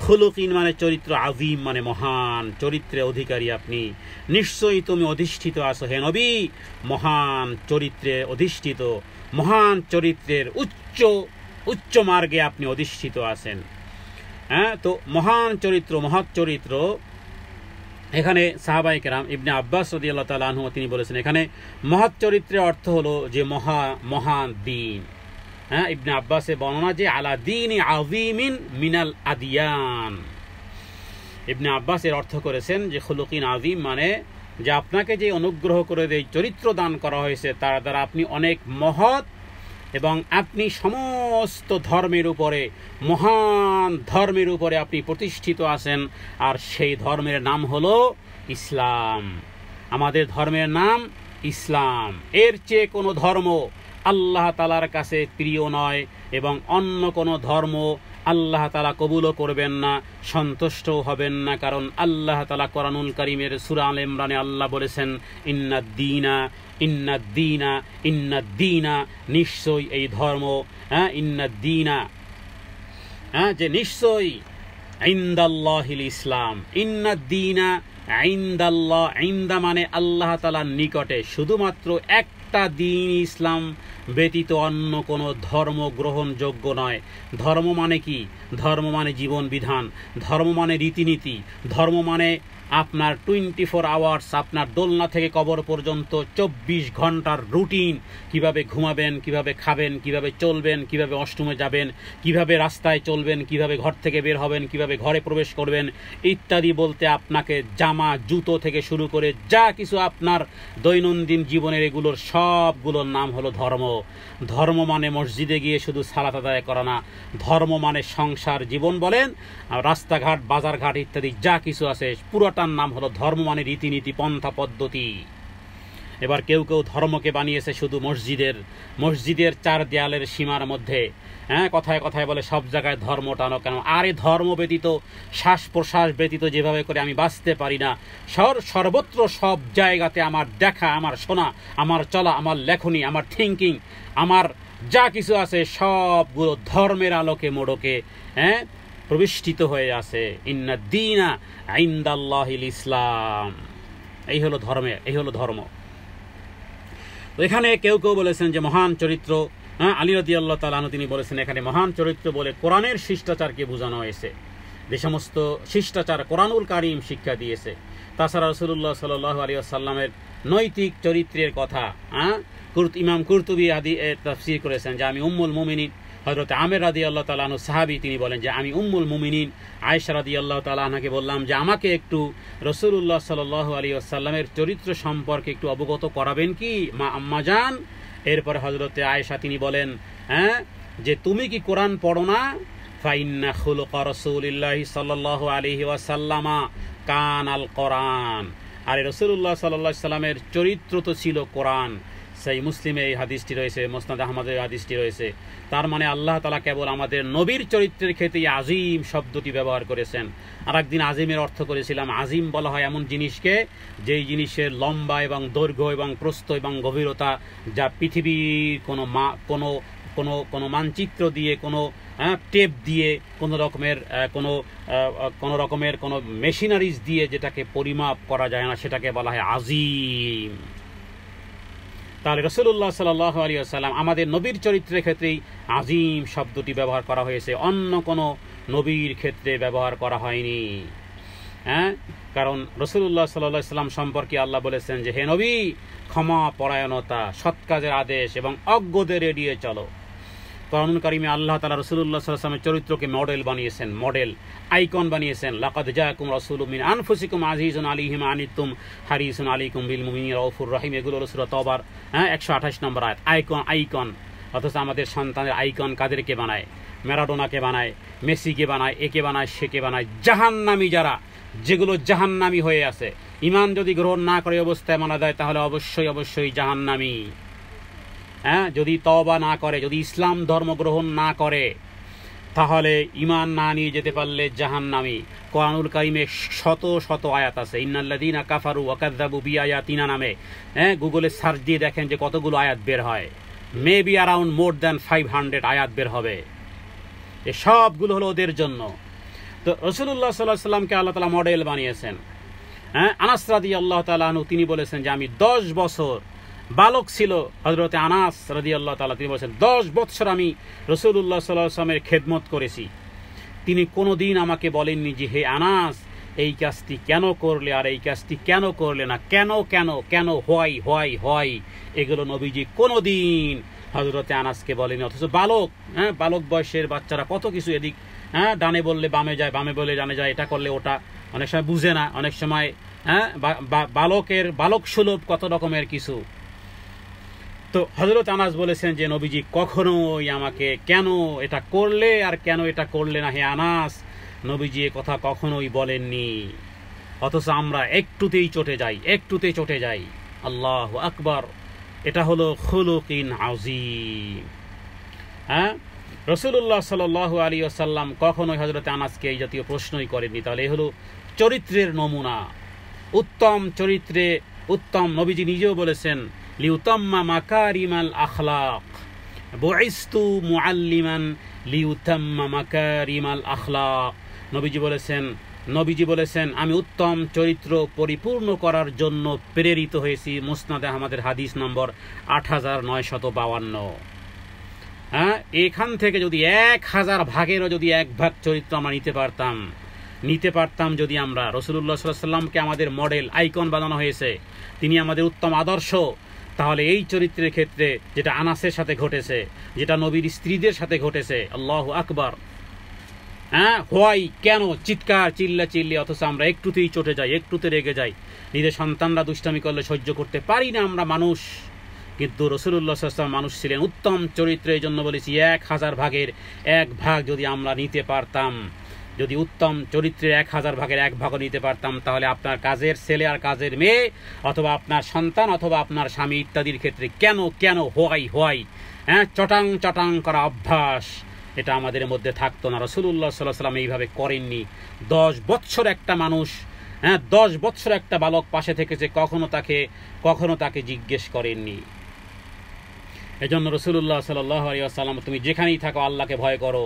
S1: খুলুকিন মানে চরিত্র, আযীম মানে মহান চরিত্রের অধিকারী আপনি, নিশ্চয়ই তুমি অধিষ্ঠিত আছো হে নবী, মহান চরিত্রে অধিষ্ঠিত, মহান চরিত্রের উচ্চ মার্গে আপনি অধিষ্ঠিত আছেন। তো মহান চরিত্র, মহৎ চরিত্র, এখানে সাহাবায়ে কেরাম ইবনে আব্বাস রাদিয়াল্লাহু তাআলা আনহু তিনি বলেছেন, এখানে মহৎ চরিত্রের অর্থ হলো যে মহান দ্বীন। ইবনে আব্বাসের বর্ণনা যে আলা দ্বীনি আযীমিন মিনাল আদিয়ান। ইবনে আব্বাস এর অর্থ করেছেন যে খুলুকিন আযীম মানে যে আপনাকে যে অনুগ্রহ করে যে চরিত্র দান করা হয়েছে তার দ্বারা আপনি অনেক মহৎ, এবং আপনি সমস্ত ধর্মের উপরে, মহান ধর্মের উপরে আপনি প্রতিষ্ঠিত আছেন, আর সেই ধর্মের নাম হলো ইসলাম। আমাদের ধর্মের নাম ইসলাম। এর চেয়ে কোনো ধর্ম আল্লাহ তাআলার কাছে প্রিয় নয়, এবং অন্য কোনো ধর্ম আল্লাহ তাআলা কবুলও করবেন না, সন্তুষ্টও হবেন না। কারণ আল্লাহ তাআলা কোরআনুল কারীমের সূরা আল ইমরানে আল্লাহ বলেছেন, ইন্নাদ্দীনা, নিশ্চয়ই এই ধর্ম, ইন্নাদ্দীনা, যে নিশ্চয়ই, ইনদাল্লাহিল ইসলাম, ইন্নাদ্দীনা ইনদাল্লাহ, ইনদা মানে আল্লাহ তাআলার নিকটে, শুধুমাত্র একটা দিন ইসলাম ব্যতীত অন্য কোনো ধর্ম গ্রহণযোগ্য নয়। ধর্ম মানে কি? ধর্ম মানে জীবন বিধান, ধর্ম মানে রীতিনীতি, ধর্ম মানে আপনার 24 আওয়ার্স, আপনার দোলনা থেকে কবর পর্যন্ত 24 ঘন্টার রুটিন, কিভাবে ঘুমাবেন, কিভাবে খাবেন, কিভাবে চলবেন, কিভাবে অষ্টমে যাবেন, কিভাবে রাস্তায় চলবেন, কিভাবে ঘর থেকে বের হবেন, কিভাবে ঘরে প্রবেশ করবেন ইত্যাদি বলতে আপনাকে জামা, জুতো থেকে শুরু করে যা কিছু আপনার দৈনন্দিন জীবনের, এগুলোর সবগুলোর নাম হলো ধর্ম। ধর্ম মানে মসজিদে গিয়ে শুধু সালাত আদায় করা না, ধর্ম মানে সংসার জীবন বলেন, রাস্তাঘাট, বাজারঘাট ইত্যাদি যা কিছু আছে পুরোটার নাম হলো ধর্ম, মানে রীতিনীতি, পন্থা পদ্ধতি। এবার কেউ ধর্মকে বানিয়েছে শুধু মসজিদের 4 দেয়ালের সীমার মধ্যে, কথায় কথায় বলে সব জায়গায় ধর্ম টানো কেন? আরে ধর্ম ব্যতীত, শ্বাস প্রশ্বাস ব্যতীত যেভাবে করে আমি বাঁচতে পারি না, সর্বত্র সব জায়গাতে আমার দেখা, আমার শোনা, আমার চলা, আমার লেখনী, আমার থিঙ্কিং, আমার যা কিছু আছে সবগুলো ধর্মের আলোকে মোড়কে প্রবিষ্টিত হয়ে আছে। ইন্নাদ্দীনা ইনদাল্লাহিল ইসলাম, এই হলো ধর্ম। তো এখানে কেউ বলেছেন যে মহান চরিত্র, আলী রাদিয়াল্লাহু তাআলা আনহু তিনি বলেছেন এখানে মহান চরিত্র বলে কোরআনের শিষ্টাচারকে বোঝানো হয়েছে, যে সমস্ত শিষ্টাচার কোরআনুল কারীম শিক্ষা দিয়েছে। তাছাড়া রাসূলুল্লাহ সাল্লাল্লাহু আলাইহি ওয়াসাল্লামের নৈতিক চরিত্রের কথা ইমাম কুরতুবী আদি তাফসীর করেছেন যে আমি উম্মুল মুমিনিন হযরত আমের রাদিয়াল্লাহু তাআলা আনহু সাহাবী, তিনি বলেন যে আমি উম্মুল মুমিনিন আয়েশা রাদিয়াল্লাহু তাআলা আনহাকে বললাম যে আমাকে একটু রাসূলুল্লাহ সাল্লাল্লাহু আলাইহি ওয়াসাল্লামের চরিত্র সম্পর্কে একটু অবগত করাবেন কি মা আম্মাজান? এরপরে হযরতে আয়েশা তিনি বলেন যে তুমি কি কোরআন পড়ো না? ফাইন্না খুলুকা রাসূলিল্লাহি সাল্লাল্লাহু আলাইহি ওয়াসাল্লাম কানাল কোরআন। আর রাসূলুল্লাহ সাল্লাল্লাহু আলাইহি সাল্লামের চরিত্র তো ছিল কোরআন। সেই মুসলিমে এই হাদিসটি রয়েছে, মুসনাদ আহমদে এই হাদিসটি রয়েছে। তার মানে আল্লাহ তাআলা কেবল আমাদের নবীর চরিত্রের ক্ষেত্রে আজিম শব্দটি ব্যবহার করেছেন। আর একদিন আজিমের অর্থ করেছিলাম, আজিম বলা হয় এমন জিনিসকে যেই জিনিসের লম্বা এবং দৈর্ঘ্য এবং প্রস্থ এবং গভীরতা যা পৃথিবীর কোনো মানচিত্র দিয়ে, কোনো টেপ দিয়ে, কোনো রকমের কোনো মেশিনারিজ দিয়ে যেটাকে পরিমাপ করা যায় না, সেটাকে বলা হয় আজিম। তাহলে রাসূলুল্লাহ সাল্লাল্লাহু আলাইহি ওয়াসাল্লাম আমাদের নবীর চরিত্রের ক্ষেত্রেই আজিম শব্দটি ব্যবহার করা হয়েছে, অন্য কোনো নবীর ক্ষেত্রে ব্যবহার করা হয়নি। কারণ রাসূলুল্লাহ সাল্লাল্লাহু আলাইহি ওয়াসাল্লাম সম্পর্কে আল্লাহ বলেছেন যে, হে নবী, ক্ষমা পরায়ণতা, সৎ কাজের আদেশ এবং অজ্ঞদের এড়িয়ে চলো। কোরআনুল কারীমে আল্লাহ তাআলা রাসূলুল্লাহ সাল্লাল্লাহু আলাইহি ওয়াসাল্লামের চরিত্রকে মডেল বানিয়েছেন, আইকন বানিয়েছেন। লাকাদ জাআকুম রাসূলুম মিন আনফুসিকুম আজিজুন আলাইহি মা আনিতুম হারিসুন আলাইকুম বিল মুমিনিনা রাউফুর রহিম। এগুলো সূরা তওবার 128 নম্বর আয়াত। আইকন। অথচ আমাদের সন্তানের আইকন কাদেরকে বানায়? ম্যারাডোনাকে বানায়, মেসিকে বানায়, একে বানায়, সেকে বানায়। জাহান্নামী যারা, যেগুলো জাহান্নামী হয়ে আছে, ঈমান যদি গ্রহণ না করে অবস্থায় মারা যায়, তাহলে অবশ্যই জাহান্নামী। যদি তওবা না করে, যদি ইসলাম ধর্ম গ্রহণ না করে, তাহলে ঈমান না নিয়ে যেতে পারলে জাহান্নামী। কোরআনুল কারীমে শত আয়াত আছে। ইন্নাল্লাযীনা কাফারু ওয়া কাযযাবু বিআয়াতিনা নামে গুগলে সার্চ দিয়ে দেখেন যে কতগুলো আয়াত বের হয়। মেবি অ্যারাউন্ড মোর দ্যান 500 আয়াত বের হবে। এ সবগুলো হলো ওদের জন্য। তো রাসূলুল্লাহ সাল্লাল্লাহু আলাইহি ওয়াসাল্লামকে আল্লাহ তাআলা মডেল বানিয়েছেন। আনাস রাদিয়াল্লাহু তাআলা আনহু তিনি বলেছেন যে আমি 10 বছর বালক ছিল হযরতে আনাস রাদিয়াল্লাহু তাআলা, তিনি বলেছেন 10 বছর আমি রাসূলুল্লাহ সাল্লাল্লাহু আলাইহি ওয়াসাল্লামের খেদমত করেছি। তিনি কোনোদিন আমাকে বলেননি যে হে আনাস, এই কাজটি কেন করলে আর এই কাজটি কেন করলে না, কেন হয়, এগুলো নবীজি কোনোদিন হযরতে আনাসকে বলেনি। অথচ বালক বয়সের বাচ্চারা কত কিছু এদিক ডানে বললে বামে যায়, বামে বললে ডানে যায়, এটা করলে ওটা, অনেক সময় বুঝে না, অনেক সময় বালক সুলভ কত রকমের কিছু। তো হযরত আনাস বলেছেন যে নবীজি কখনোই আমাকে কেন এটা করলে আর কেন এটা করলে না হে আনাস, নবীজি এ কথা কখনোই বলেননি। অথচ আমরা একটুতেই চটে যাই। আল্লাহু আকবার। এটা হলো খুলুকিন আযীম। রাসূলুল্লাহ সাল্লাল্লাহু আলাইহি ওয়াসাল্লাম কখনোই হযরত আনাসকে এই জাতীয় প্রশ্নই করেননি। তাহলে এই হলো চরিত্রের নমুনা, উত্তম চরিত্রে উত্তম। নবীজি নিজেও বলেছেন লিউতাম্মা মাকারিমাল আখলাক, বুইস্তু মুআল্লিমান লিউতাম্মা মাকারিমাল আখলাক। নবীজি বলেছেন আমি উত্তম চরিত্র পরিপূর্ণ করার জন্য প্রেরিত হয়েছি। মুসনাদ আহমদের হাদিস নম্বর 8952। এখান থেকে যদি 1000 ভাগেরও যদি 1 ভাগ চরিত্র আমরা নিতে পারতাম, যদি আমরা রাসূলুল্লাহ সাল্লাল্লাহু আলাইহি ওয়াসাল্লামকে আমাদের মডেল, আইকন বানানো হয়েছে, তিনি আমাদের উত্তম আদর্শ, তাহলে এই চরিত্রের ক্ষেত্রে যেটা আনাসের সাথে ঘটেছে, যেটা নবীর স্ত্রীদের সাথে ঘটেছে, আল্লাহু আকবার। হয় কেন চিল্লি, অথচ আমরা একটুতেই চটে যাই, একটুতে রেগে যাই। নিজের সন্তানরা দুষ্টামি করলে সহ্য করতে পারি না, আমরা মানুষ। কিন্তু রাসূলুল্লাহ সাল্লাল্লাহু আলাইহি ওয়াসাল্লাম মানুষ ছিলেন, উত্তম চরিত্রের জন্য বলেছি 1000 ভাগের 1 ভাগ যদি আমরা নিতে পারতাম, যদি উত্তম চরিত্রের 1000 ভাগের 1 ভাগও নিতে পারতাম, তাহলে আপনার কাজের ছেলে আর কাজের মেয়ে, অথবা আপনার সন্তান অথবা আপনার স্বামী ইত্যাদির ক্ষেত্রে কেন হয় চটাং করা অভ্যাস, এটা আমাদের মধ্যে থাকতো না। রাসূলুল্লাহ সাল্লাল্লাহু আলাইহি ওয়াসাল্লাম এইভাবে করেননি। 10 বছর একটা মানুষ, 10 বছর একটা বালক পাশে থেকেছে, কখনো তাকে জিজ্ঞেস করেননি। এজন্য রাসূলুল্লাহ সাল্লাল্লাহু আলাইহি ওয়াসাল্লাম, তুমি যেখানেই থাকো আল্লাহকে ভয় করো,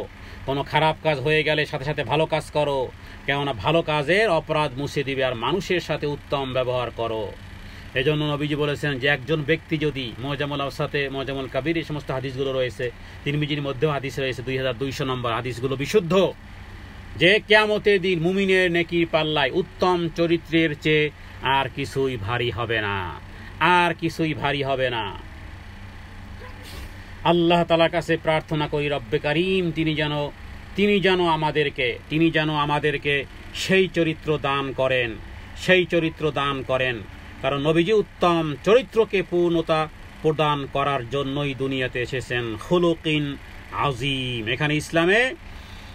S1: কোনো খারাপ কাজ হয়ে গেলে সাথে সাথে ভালো কাজ করো, কেননা ভালো কাজের অপরাধ মুছে দিবে, আর মানুষের সাথে উত্তম ব্যবহার করো। এজন্য নবীজি বলেছেন যে একজন ব্যক্তি যদি মুজামুল আওসাতে, মুজামুল কাবির, এই সমস্ত হাদিসগুলো রয়েছে, তিরমিজির মধ্যেও হাদিস রয়েছে 2200 নম্বর, হাদিসগুলো বিশুদ্ধ, যে কিয়ামতের দিন মুমিনের নেকির পাল্লায় উত্তম চরিত্রের চেয়ে আর কিছুই ভারী হবে না। আল্লাহ তাআলার কাছে প্রার্থনা করি, রব্বে কারীম তিনি যেন আমাদেরকে সেই চরিত্র দান করেন। কারণ নবীজি উত্তম চরিত্রকে পূর্ণতা প্রদান করার জন্যই দুনিয়াতে এসেছেন। খুলুকিন আযীম। এখানে ইসলামে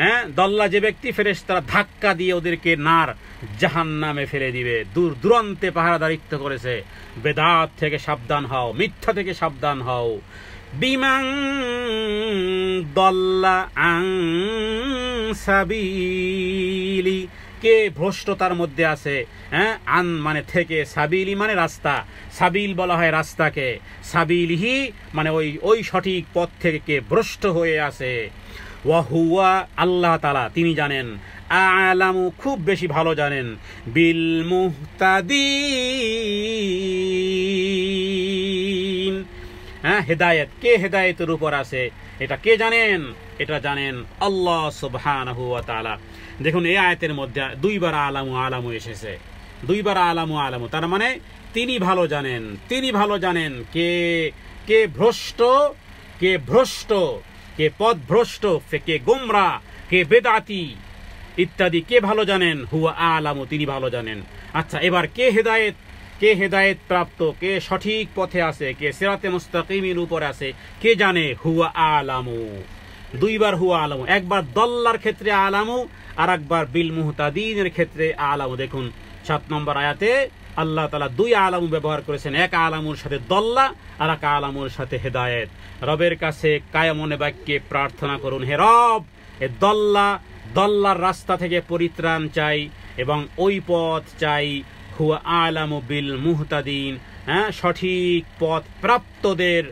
S1: হ্যাঁ, দল্লা যে ব্যক্তি, ফেরেশতারা ধাক্কা দিয়ে ওদেরকে নার জাহান্নামে ফেলে দিবে। দূর দূরান্তে পাহারাদারিত্ব করেছে। বেদাত থেকে সাবধান হও, মিথ্যা থেকে সাবধান হও। বিমান দল্লা আন সাবিলি, কে ভ্রষ্টতার মধ্যে আছে। হ্যাঁ, আন মানে থেকে, সাবিলি মানে রাস্তা, সাবিল বলা হয় রাস্তাকে, সাবিলিহি মানে ওই সঠিক পথ থেকে কে ভ্রষ্ট হয়ে আছে। ওয়াহুয়া আল্লাহ তাআলা তিনি জানেন, আলামু খুব বেশি ভালো জানেন, বিল মুহতাদিন, হ্যাঁ হেদায়েত, কে হেদায়েতের উপর আছে এটা কে জানেন? এটা জানেন আল্লাহ সুবহানাহু ওয়া তাআলা। দেখুন এই আয়াতের মধ্যে দুইবার আলামু আলামু এসেছে, দুইবার আলামু আলামু, তার মানে তিনি ভালো জানেন, তিনি ভালো জানেন কে কে ভ্রষ্ট, কে ভ্রষ্ট, কে পথভ্রষ্ট, কে গোমরা, কে বেদাতি ইত্যাদি কে ভালো জানেন? হুয়া আলামু, তিনি ভালো জানেন। আচ্ছা, এবার কে হেদায়েত, কে হেদায়েত প্রাপ্ত, কে সঠিক পথে আছে, কে সিরাতে মুস্তাকিমের উপর আছে, কে জানে? হুয়া আলামু, দুইবার হুয়া আলামু, একবার দল্লার ক্ষেত্রে আলামু আর একবার বিল মুহতাদিনের ক্ষেত্রে আলামু। দেখুন 7 নম্বর আয়াতে আল্লাহ তাআলা দুই আলামু ব্যবহার করেছেন, এক আলামুর সাথে দল্লা আর এক আলামুর সাথে হেদায়েত। রবের কাছে কায়মনে বাক্যে প্রার্থনা করুন, হে রব, এ দল্লার রাস্তা থেকে পরিত্রাণ চাই এবং ওই পথ চাই। হুয়া আলামু বিল মুহতাদিন, হ্যাঁ, সঠিক পথ প্রাপ্তদের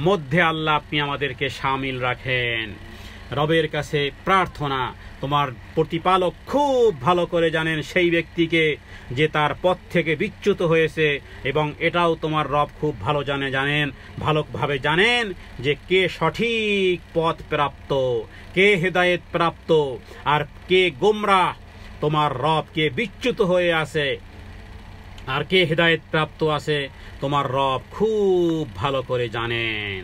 S1: মধ্যে আল্লাহ আপনি আমাদেরকে শামিল রাখেন। রবের কাছে প্রার্থনা, তোমার প্রতিপালক খুব ভালো করে জানেন সেই ব্যক্তিকে যে তার পথ থেকে বিচ্যুত হয়েছে, এবং এটাও তোমার রব খুব ভালো জানেন, ভালোভাবে জানেন যে কে সঠিক পথ প্রাপ্ত, কে হেদায়েত প্রাপ্ত আর কে গোমরাহ। তোমার রব কে বিচ্যুত হয়ে আছে আর কে হেদায়েত প্রাপ্ত আছে, তোমার রব খুব ভালো করে জানেন।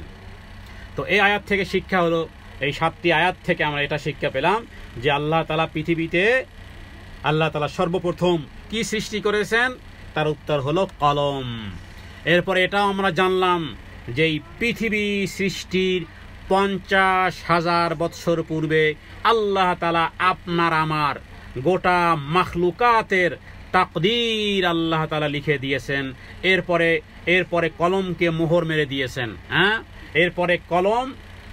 S1: তো এই আয়াত থেকে শিক্ষা হলো, এই 7টি আয়াত থেকে আমরা এটা শিক্ষা পেলাম যে আল্লাহ তাআলা পৃথিবীতে, আল্লাহ তাআলা সর্বপ্রথম কি সৃষ্টি করেছেন? তার উত্তর হলো কলম। এরপরে এটাও আমরা জানলাম যে এই পৃথিবী সৃষ্টির 50,000 বৎসর পূর্বে আল্লাহ তাআলা আপনার আমার গোটা মাখলুকাতের তাকদীর আল্লাহ তাআলা লিখে দিয়েছেন। এরপরে কলমকে মোহর মেরে দিয়েছেন। হ্যাঁ, এরপরে কলম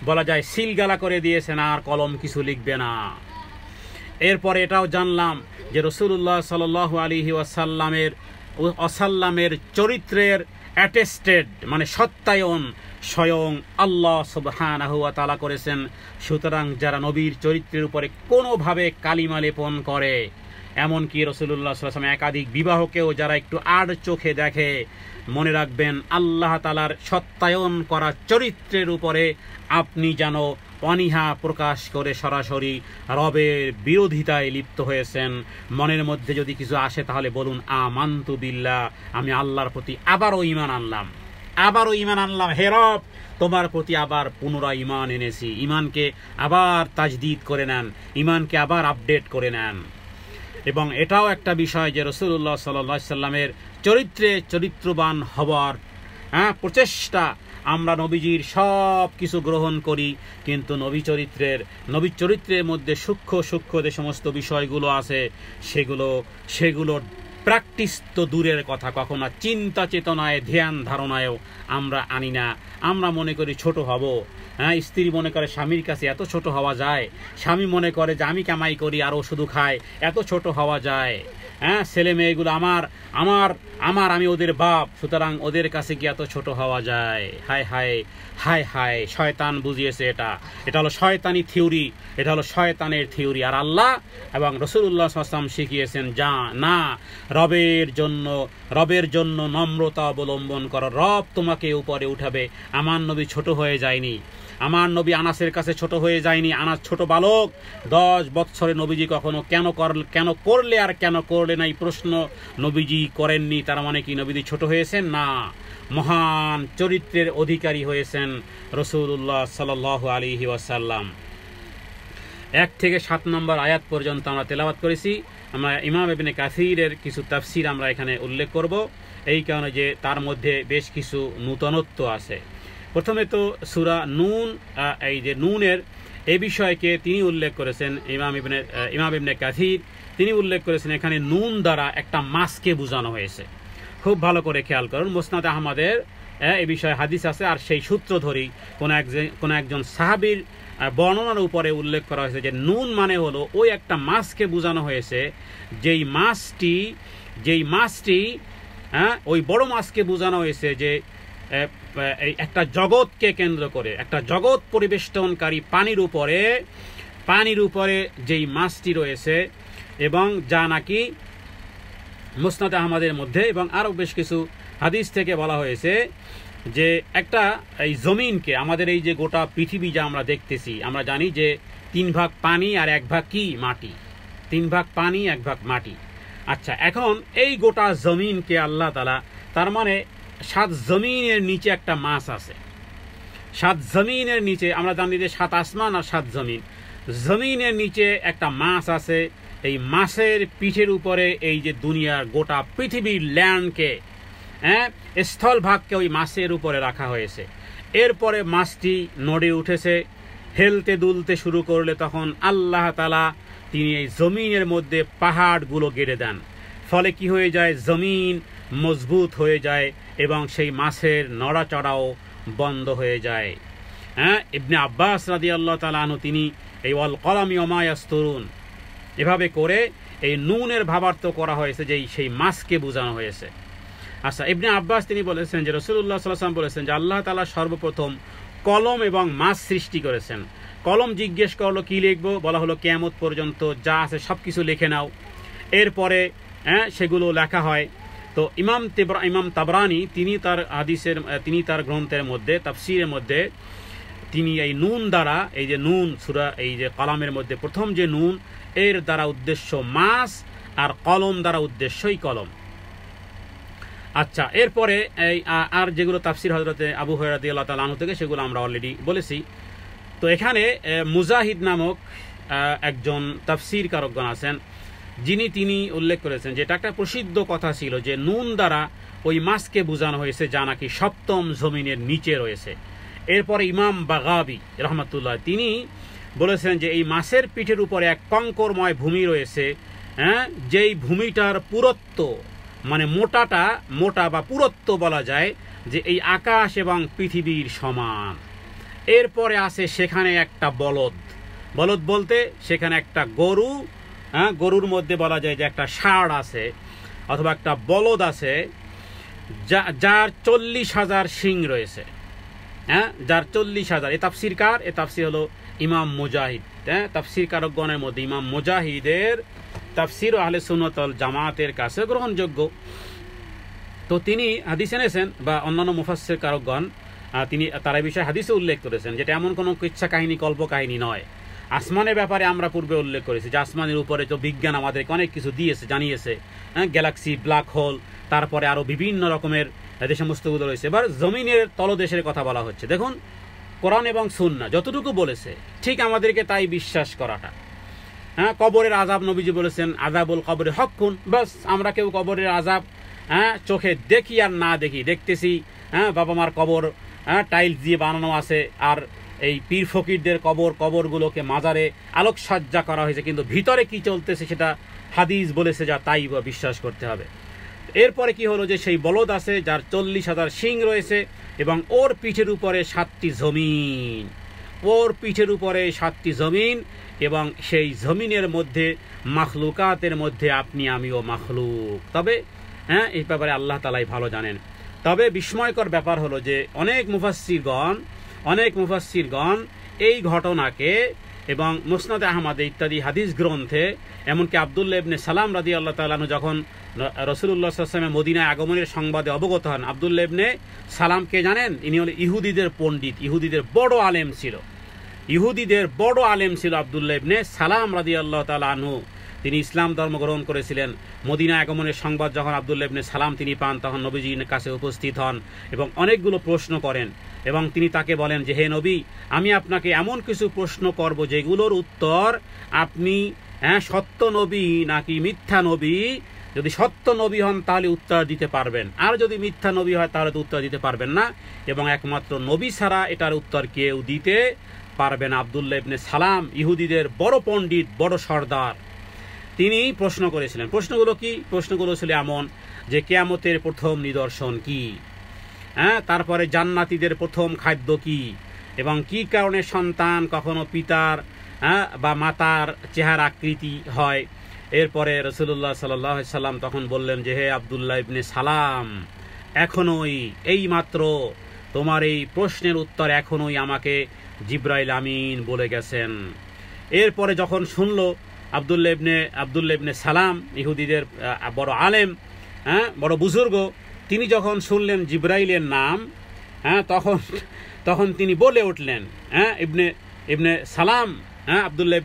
S1: বলা যায় সিলগালা করে দিয়েছেন, আর কলম কিছু লিখবে না। এরপরে এটাও জানলাম যে রাসূলুল্লাহ সাল্লাল্লাহু আলাইহি ওয়াসাল্লামের চরিত্রের অ্যাটেস্টেড মানে সত্যায়ন স্বয়ং আল্লাহ সুবহানাহু ওয়া তাআলা করেছেন। সুতরাং যারা নবীর চরিত্রের উপরে কোনোভাবে কালিমা লেপন করে, এমনকি রাসূলুল্লাহ সাল্লাল্লাহু আলাইহি ওয়াসাল্লাম একাধিক বিবাহকেও যারা একটু আড় চোখে দেখে, মনে রাখবেন আল্লাহ তাআলার সত্যায়ন করা চরিত্রের উপরে আপনি যেন অনীহা প্রকাশ করে সরাসরি রবের বিরোধিতায় লিপ্ত হয়েছেন। মনের মধ্যে যদি কিছু আসে তাহলে বলুন আমানতু বিল্লাহ, আমি আল্লাহর প্রতি আবারও ঈমান আনলাম, হে রব, তোমার প্রতি আবার পুনরায় ঈমান এনেছি। ঈমানকে আবার তাজদীদ করে নেন, ঈমানকে আবার আপডেট করে নেন। এবং এটাও একটা বিষয় যে রাসূলুল্লাহ সাল্লাল্লাহু আলাইহি সাল্লামের চরিত্রবান হবার প্রচেষ্টা, আমরা নবীজির সব কিছু গ্রহণ করি, কিন্তু নবীর চরিত্রের মধ্যে সূক্ষ্ম যে সমস্ত বিষয়গুলো আছে সেগুলোর প্র্যাকটিস তো দূরের কথা, কখনো চিন্তা চেতনায় ধ্যান ধারণায়ও আমরা আনি না। আমরা মনে করি ছোট হব। হ্যাঁ, স্ত্রী মনে করে স্বামীর কাছে এত ছোট হওয়া যায়, স্বামী মনে করে যে আমি কামাই করি আর ও শুধু খায়, এত ছোট হওয়া যায়। হ্যাঁ, ছেলে মেয়েগুলো আমার আমি ওদের বাপ, সুতরাং ওদের কাছে কি এত ছোট হওয়া যায়? হায় হায় হায় হায়, শয়তান বুঝিয়েছে এটা হলো শয়তানি থিওরি, এটা হলো শয়তানের থিওরি। আর আল্লাহ এবং রাসূলুল্লাহ সাল্লাল্লাহু আলাইহি ওয়াসাল্লাম শিখিয়েছেন না, রবের জন্য নম্রতা অবলম্বন করো, রব তোমাকে উপরে উঠাবে। আমার নবী ছোট হয়ে যায়নি, আমার নবী আনাসের কাছে ছোট হয়ে যায়নি। আনাস ছোট বালক, 10 বৎসরে নবীজি কখনো কেন করলে আর কেন করলে না এই প্রশ্ন নবীজি করেননি। তার মানে কি নবীজি ছোট হয়েছেন? না, মহান চরিত্রের অধিকারী হয়েছেন রাসূলুল্লাহ সাল্লাল্লাহু আলাইহি ওয়াসাল্লাম। 1 থেকে 7 নম্বর আয়াত পর্যন্ত আমরা তেলাওয়াত করেছি। আমরা ইমাম ইবনে কাসিরের কিছু তাফসীর আমরা এখানে উল্লেখ করব, এই কারণে যে তার মধ্যে বেশ কিছু নূতনত্ব আছে। প্রথমে তো সূরা নূন, এই যে নূনের এই বিষয়কে তিনি উল্লেখ করেছেন ইমাম ইবনে কাসির তিনি উল্লেখ করেছেন এখানে নুন দ্বারা একটা মাছকে বোঝানো হয়েছে। খুব ভালো করে খেয়াল করুন, মুসনাদ আহমদের এই বিষয়ে হাদিস আছে, আর সেই সূত্র ধরেই কোন একজন সাহাবীর বর্ণনার উপরে উল্লেখ করা হয়েছে যে নুন মানে হলো ওই একটা মাছকে বোঝানো হয়েছে, যেই মাছটি ওই বড় মাছকে বোঝানো হয়েছে যে একটা জগৎকে কেন্দ্র করে, একটা জগৎ পরিবেষ্টনকারী পানির উপরে যেই মাছটি রয়েছে, এবং যা নাকি মুসনাদ আহমদের মধ্যে এবং আরও বেশ কিছু হাদিস থেকে বলা হয়েছে যে একটা এই জমিনকে, আমাদের এই যে গোটা পৃথিবী যা আমরা দেখতেছি, আমরা জানি যে 3 ভাগ পানি আর 1 ভাগ কি মাটি, 3 ভাগ পানি 1 ভাগ মাটি। আচ্ছা, এখন এই গোটা জমিনকে আল্লাহ তাআলা, তার মানে 7 জমিনের নিচে একটা মাছ আছে, 7 জমিনের নিচে, আমরা জানি যে 7 আসমান আর 7 জমিন, জমিনের নিচে একটা মাছ আছে। এই মাছের পিঠের উপরে এই যে দুনিয়ার গোটা পৃথিবীর ল্যান্ডকে, স্থলভাগকে ওই মাছের উপরে রাখা হয়েছে। এরপরে মাছটি নড়ে উঠেছে, হেলতে দুলতে শুরু করলে তখন আল্লাহ তাআলা তিনি এই জমিনের মধ্যে পাহাড়গুলো গেড়ে দেন, ফলে কি হয়ে যায়, জমিন মজবুত হয়ে যায় এবং সেই মাছের নড়াচড়াও বন্ধ হয়ে যায়। ইবনে আব্বাস রাদিয়াল্লাহু তাআলা আনহু তিনি এই ওয়াল কলামি ওয়া মা ইয়াসতুরুন এভাবে করে এই নুনের ভাবার্থ করা হয়েছে যে সেই মাছকে বোঝানো হয়েছে। আচ্ছা, ইবনে আব্বাস তিনি বলেছেন যে রাসূলুল্লাহ সাল্লাল্লাহু আলাইহি ওয়াসাল্লাম বলেছেন যে আল্লাহ তাআলা সর্বপ্রথম কলম এবং মাছ সৃষ্টি করেছেন। কলম জিজ্ঞেস করলো কি লিখবো, বলা হলো কিয়ামত পর্যন্ত যা আছে সব কিছু লিখে নাও। এরপরে সেগুলো লেখা হয়। তো ইমাম তাবরানি তিনি তার গ্রন্থের মধ্যে, তাফসীরের মধ্যে তিনি এই নুন দ্বারা, এই যে নুন সূরা এই যে কালামের মধ্যে প্রথম যে নুন, এর দ্বারা উদ্দেশ্য মাছ, আর কলম দ্বারা উদ্দেশ্যই কলম। আচ্ছা, এরপরে এই আর যেগুলো তাফসীর হযরতে আবু হুরায়রা রাদিয়াল্লাহু তাআলা আনহু থেকে, সেগুলো আমরা অলরেডি বলেছি। তো এখানে মুজাহিদ নামক একজন তাফসীর কারকগণ আছেন, তিনি উল্লেখ করেছেন যে এটা একটা প্রসিদ্ধ কথা ছিল যে নুন দ্বারা ওই মাছকে বোঝানো হয়েছে যা নাকি 7ম জমিনের নিচে রয়েছে। এরপরে ইমাম বাগাবী রহমাতুল্লাহ তিনি বলেছেন যে এই মাছের পিঠের উপরে এক কঙ্করময় ভূমি রয়েছে, যেই ভূমিটার পুরুত্ব, মানে মোটা বা পুরুত্ব বলা যায় যে এই আকাশ এবং পৃথিবীর সমান। এরপরে আছে সেখানে একটা বলদ বলতে সেখানে একটা গরু, গরুর মধ্যে বলা যায় যে একটা ষাঁড় আছে অথবা একটা বলদ আছে, যার 40,000 শিং রয়েছে, যার 40,000। এ তাফসীর হলো ইমাম মুজাহিদ। তাফসীর কারকগণের মধ্যে ইমাম মুজাহিদের তাফসীর আহলে সুন্নাত ওয়াল জামাতের কাছে গ্রহণযোগ্য। তো তিনি হাদিস এনেছেন, বা অন্যান্য মুফাসসির কারকগণ তিনি তার বিষয়ে হাদিসে উল্লেখ করেছেন, যেটা এমন কোনো কিচ্ছা কাহিনী, কল্প কাহিনী নয়। আসমানের ব্যাপারে আমরা পূর্বে উল্লেখ করেছি যে আসমানের উপরে তো বিজ্ঞান আমাদেরকে অনেক কিছু জানিয়েছে, গ্যালাক্সি, ব্ল্যাক হোল, তারপরে আরও বিভিন্ন রকমের যে সমস্তগুলো রয়েছে। এবার জমিনের তলদেশের কথা বলা হচ্ছে। দেখুন, কোরআন এবং সুন্নাহ যতটুকু বলেছে ঠিক আমাদেরকে তাই বিশ্বাস করাটা। কবরের আযাব নবীজি বলেছেন আযাবুল কবরে হক্কুন, বাস আমরা কেউ কবরের আযাব চোখে দেখি আর না দেখি, দেখতেছি বাবা মার কবর টাইলস দিয়ে বানানো আছে, আর এই পীর ফকিরদের কবরগুলোকে মাজারে আলোকসজ্জা করা হয়েছে, কিন্তু ভিতরে কি চলতেছে সেটা হাদিস বলেছে যা তাই বিশ্বাস করতে হবে। এরপরে কি হলো যে সেই বলদ আছে যার 40,000 শিং রয়েছে এবং ওর পিঠের উপরে 7টি জমিন, এবং সেই জমিনের মধ্যে মাখলুকাতের মধ্যে আপনি আমিও মাখলুক। তবে এই ব্যাপারে আল্লাহ তাআলাই ভালো জানেন। তবে বিস্ময়কর ব্যাপার হলো যে অনেক মুফাসসিরগণ এই ঘটনাকে এবং মুসনাদ আহমদ ইত্যাদি হাদিস গ্রন্থে, এমনকি আব্দুল্লাহ ইবনে সালাম রাদিয়াল্লাহু তাআলা আনহু যখন রাসূলুল্লাহ সাল্লাল্লাহু আলাইহি ওয়াসাল্লামের মদিনায় আগমনের সংবাদে অবগত হন, আব্দুল্লাহ ইবনে সালামকে জানেন, ইনি হলেন ইহুদিদের পণ্ডিত, ইহুদিদের বড় আলেম ছিল আব্দুল্লাহ ইবনে সালাম রাদিয়াল্লাহু তাআলা আনহু। তিনি ইসলাম ধর্ম গ্রহণ করেছিলেন। মদিনা আগমনের সংবাদ যখন আব্দুল্লাহ ইবনে সালাম তিনি পান, তখন নবীজির কাছে উপস্থিত হন এবং অনেকগুলো প্রশ্ন করেন, এবং তিনি তাকে বলেন যে হে নবী, আমি আপনাকে এমন কিছু প্রশ্ন করব যেগুলোর উত্তর আপনি সত্য নবী নাকি মিথ্যা নবী, যদি সত্য নবী হন তাহলে উত্তর দিতে পারবেন, আর যদি মিথ্যা নবী হয় তাহলে তো উত্তর দিতে পারবেন না, এবং একমাত্র নবী ছাড়া এটার উত্তর কেউ দিতে পারবে না। আব্দুল্লাহ ইবনে সালাম ইহুদিদের বড় পণ্ডিত, বড় সর্দার, তিনি প্রশ্ন করেছিলেন। প্রশ্নগুলো কি? প্রশ্নগুলো ছিল এমন যে কিয়ামতের প্রথম নিদর্শন কি, তারপরে জান্নাতীদের প্রথম খাদ্য কি, এবং কি কারণে সন্তান কখনো পিতার বা মাতার চেহারা আকৃতি হয়। এরপরে রাসূলুল্লাহ সাল্লাল্লাহু আলাইহি সাল্লাম তখন বললেন যে, হে আব্দুল্লাহ ইবনে সালাম, এখনোই এই মাত্র তোমার এই প্রশ্নের উত্তর এখনোই আমাকে জিবরাইল আমিন বলে গেছেন। এরপরে যখন শুনল আব্দুল্লাহ ইবনে সালাম, ইহুদিদের বড় আলেম, বড় বুজুর্গ, তিনি যখন শুনলেন জিবরাইলের নাম, তখন তিনি বলে উঠলেন, ইবনে সালাম, আব্দুল্লাহ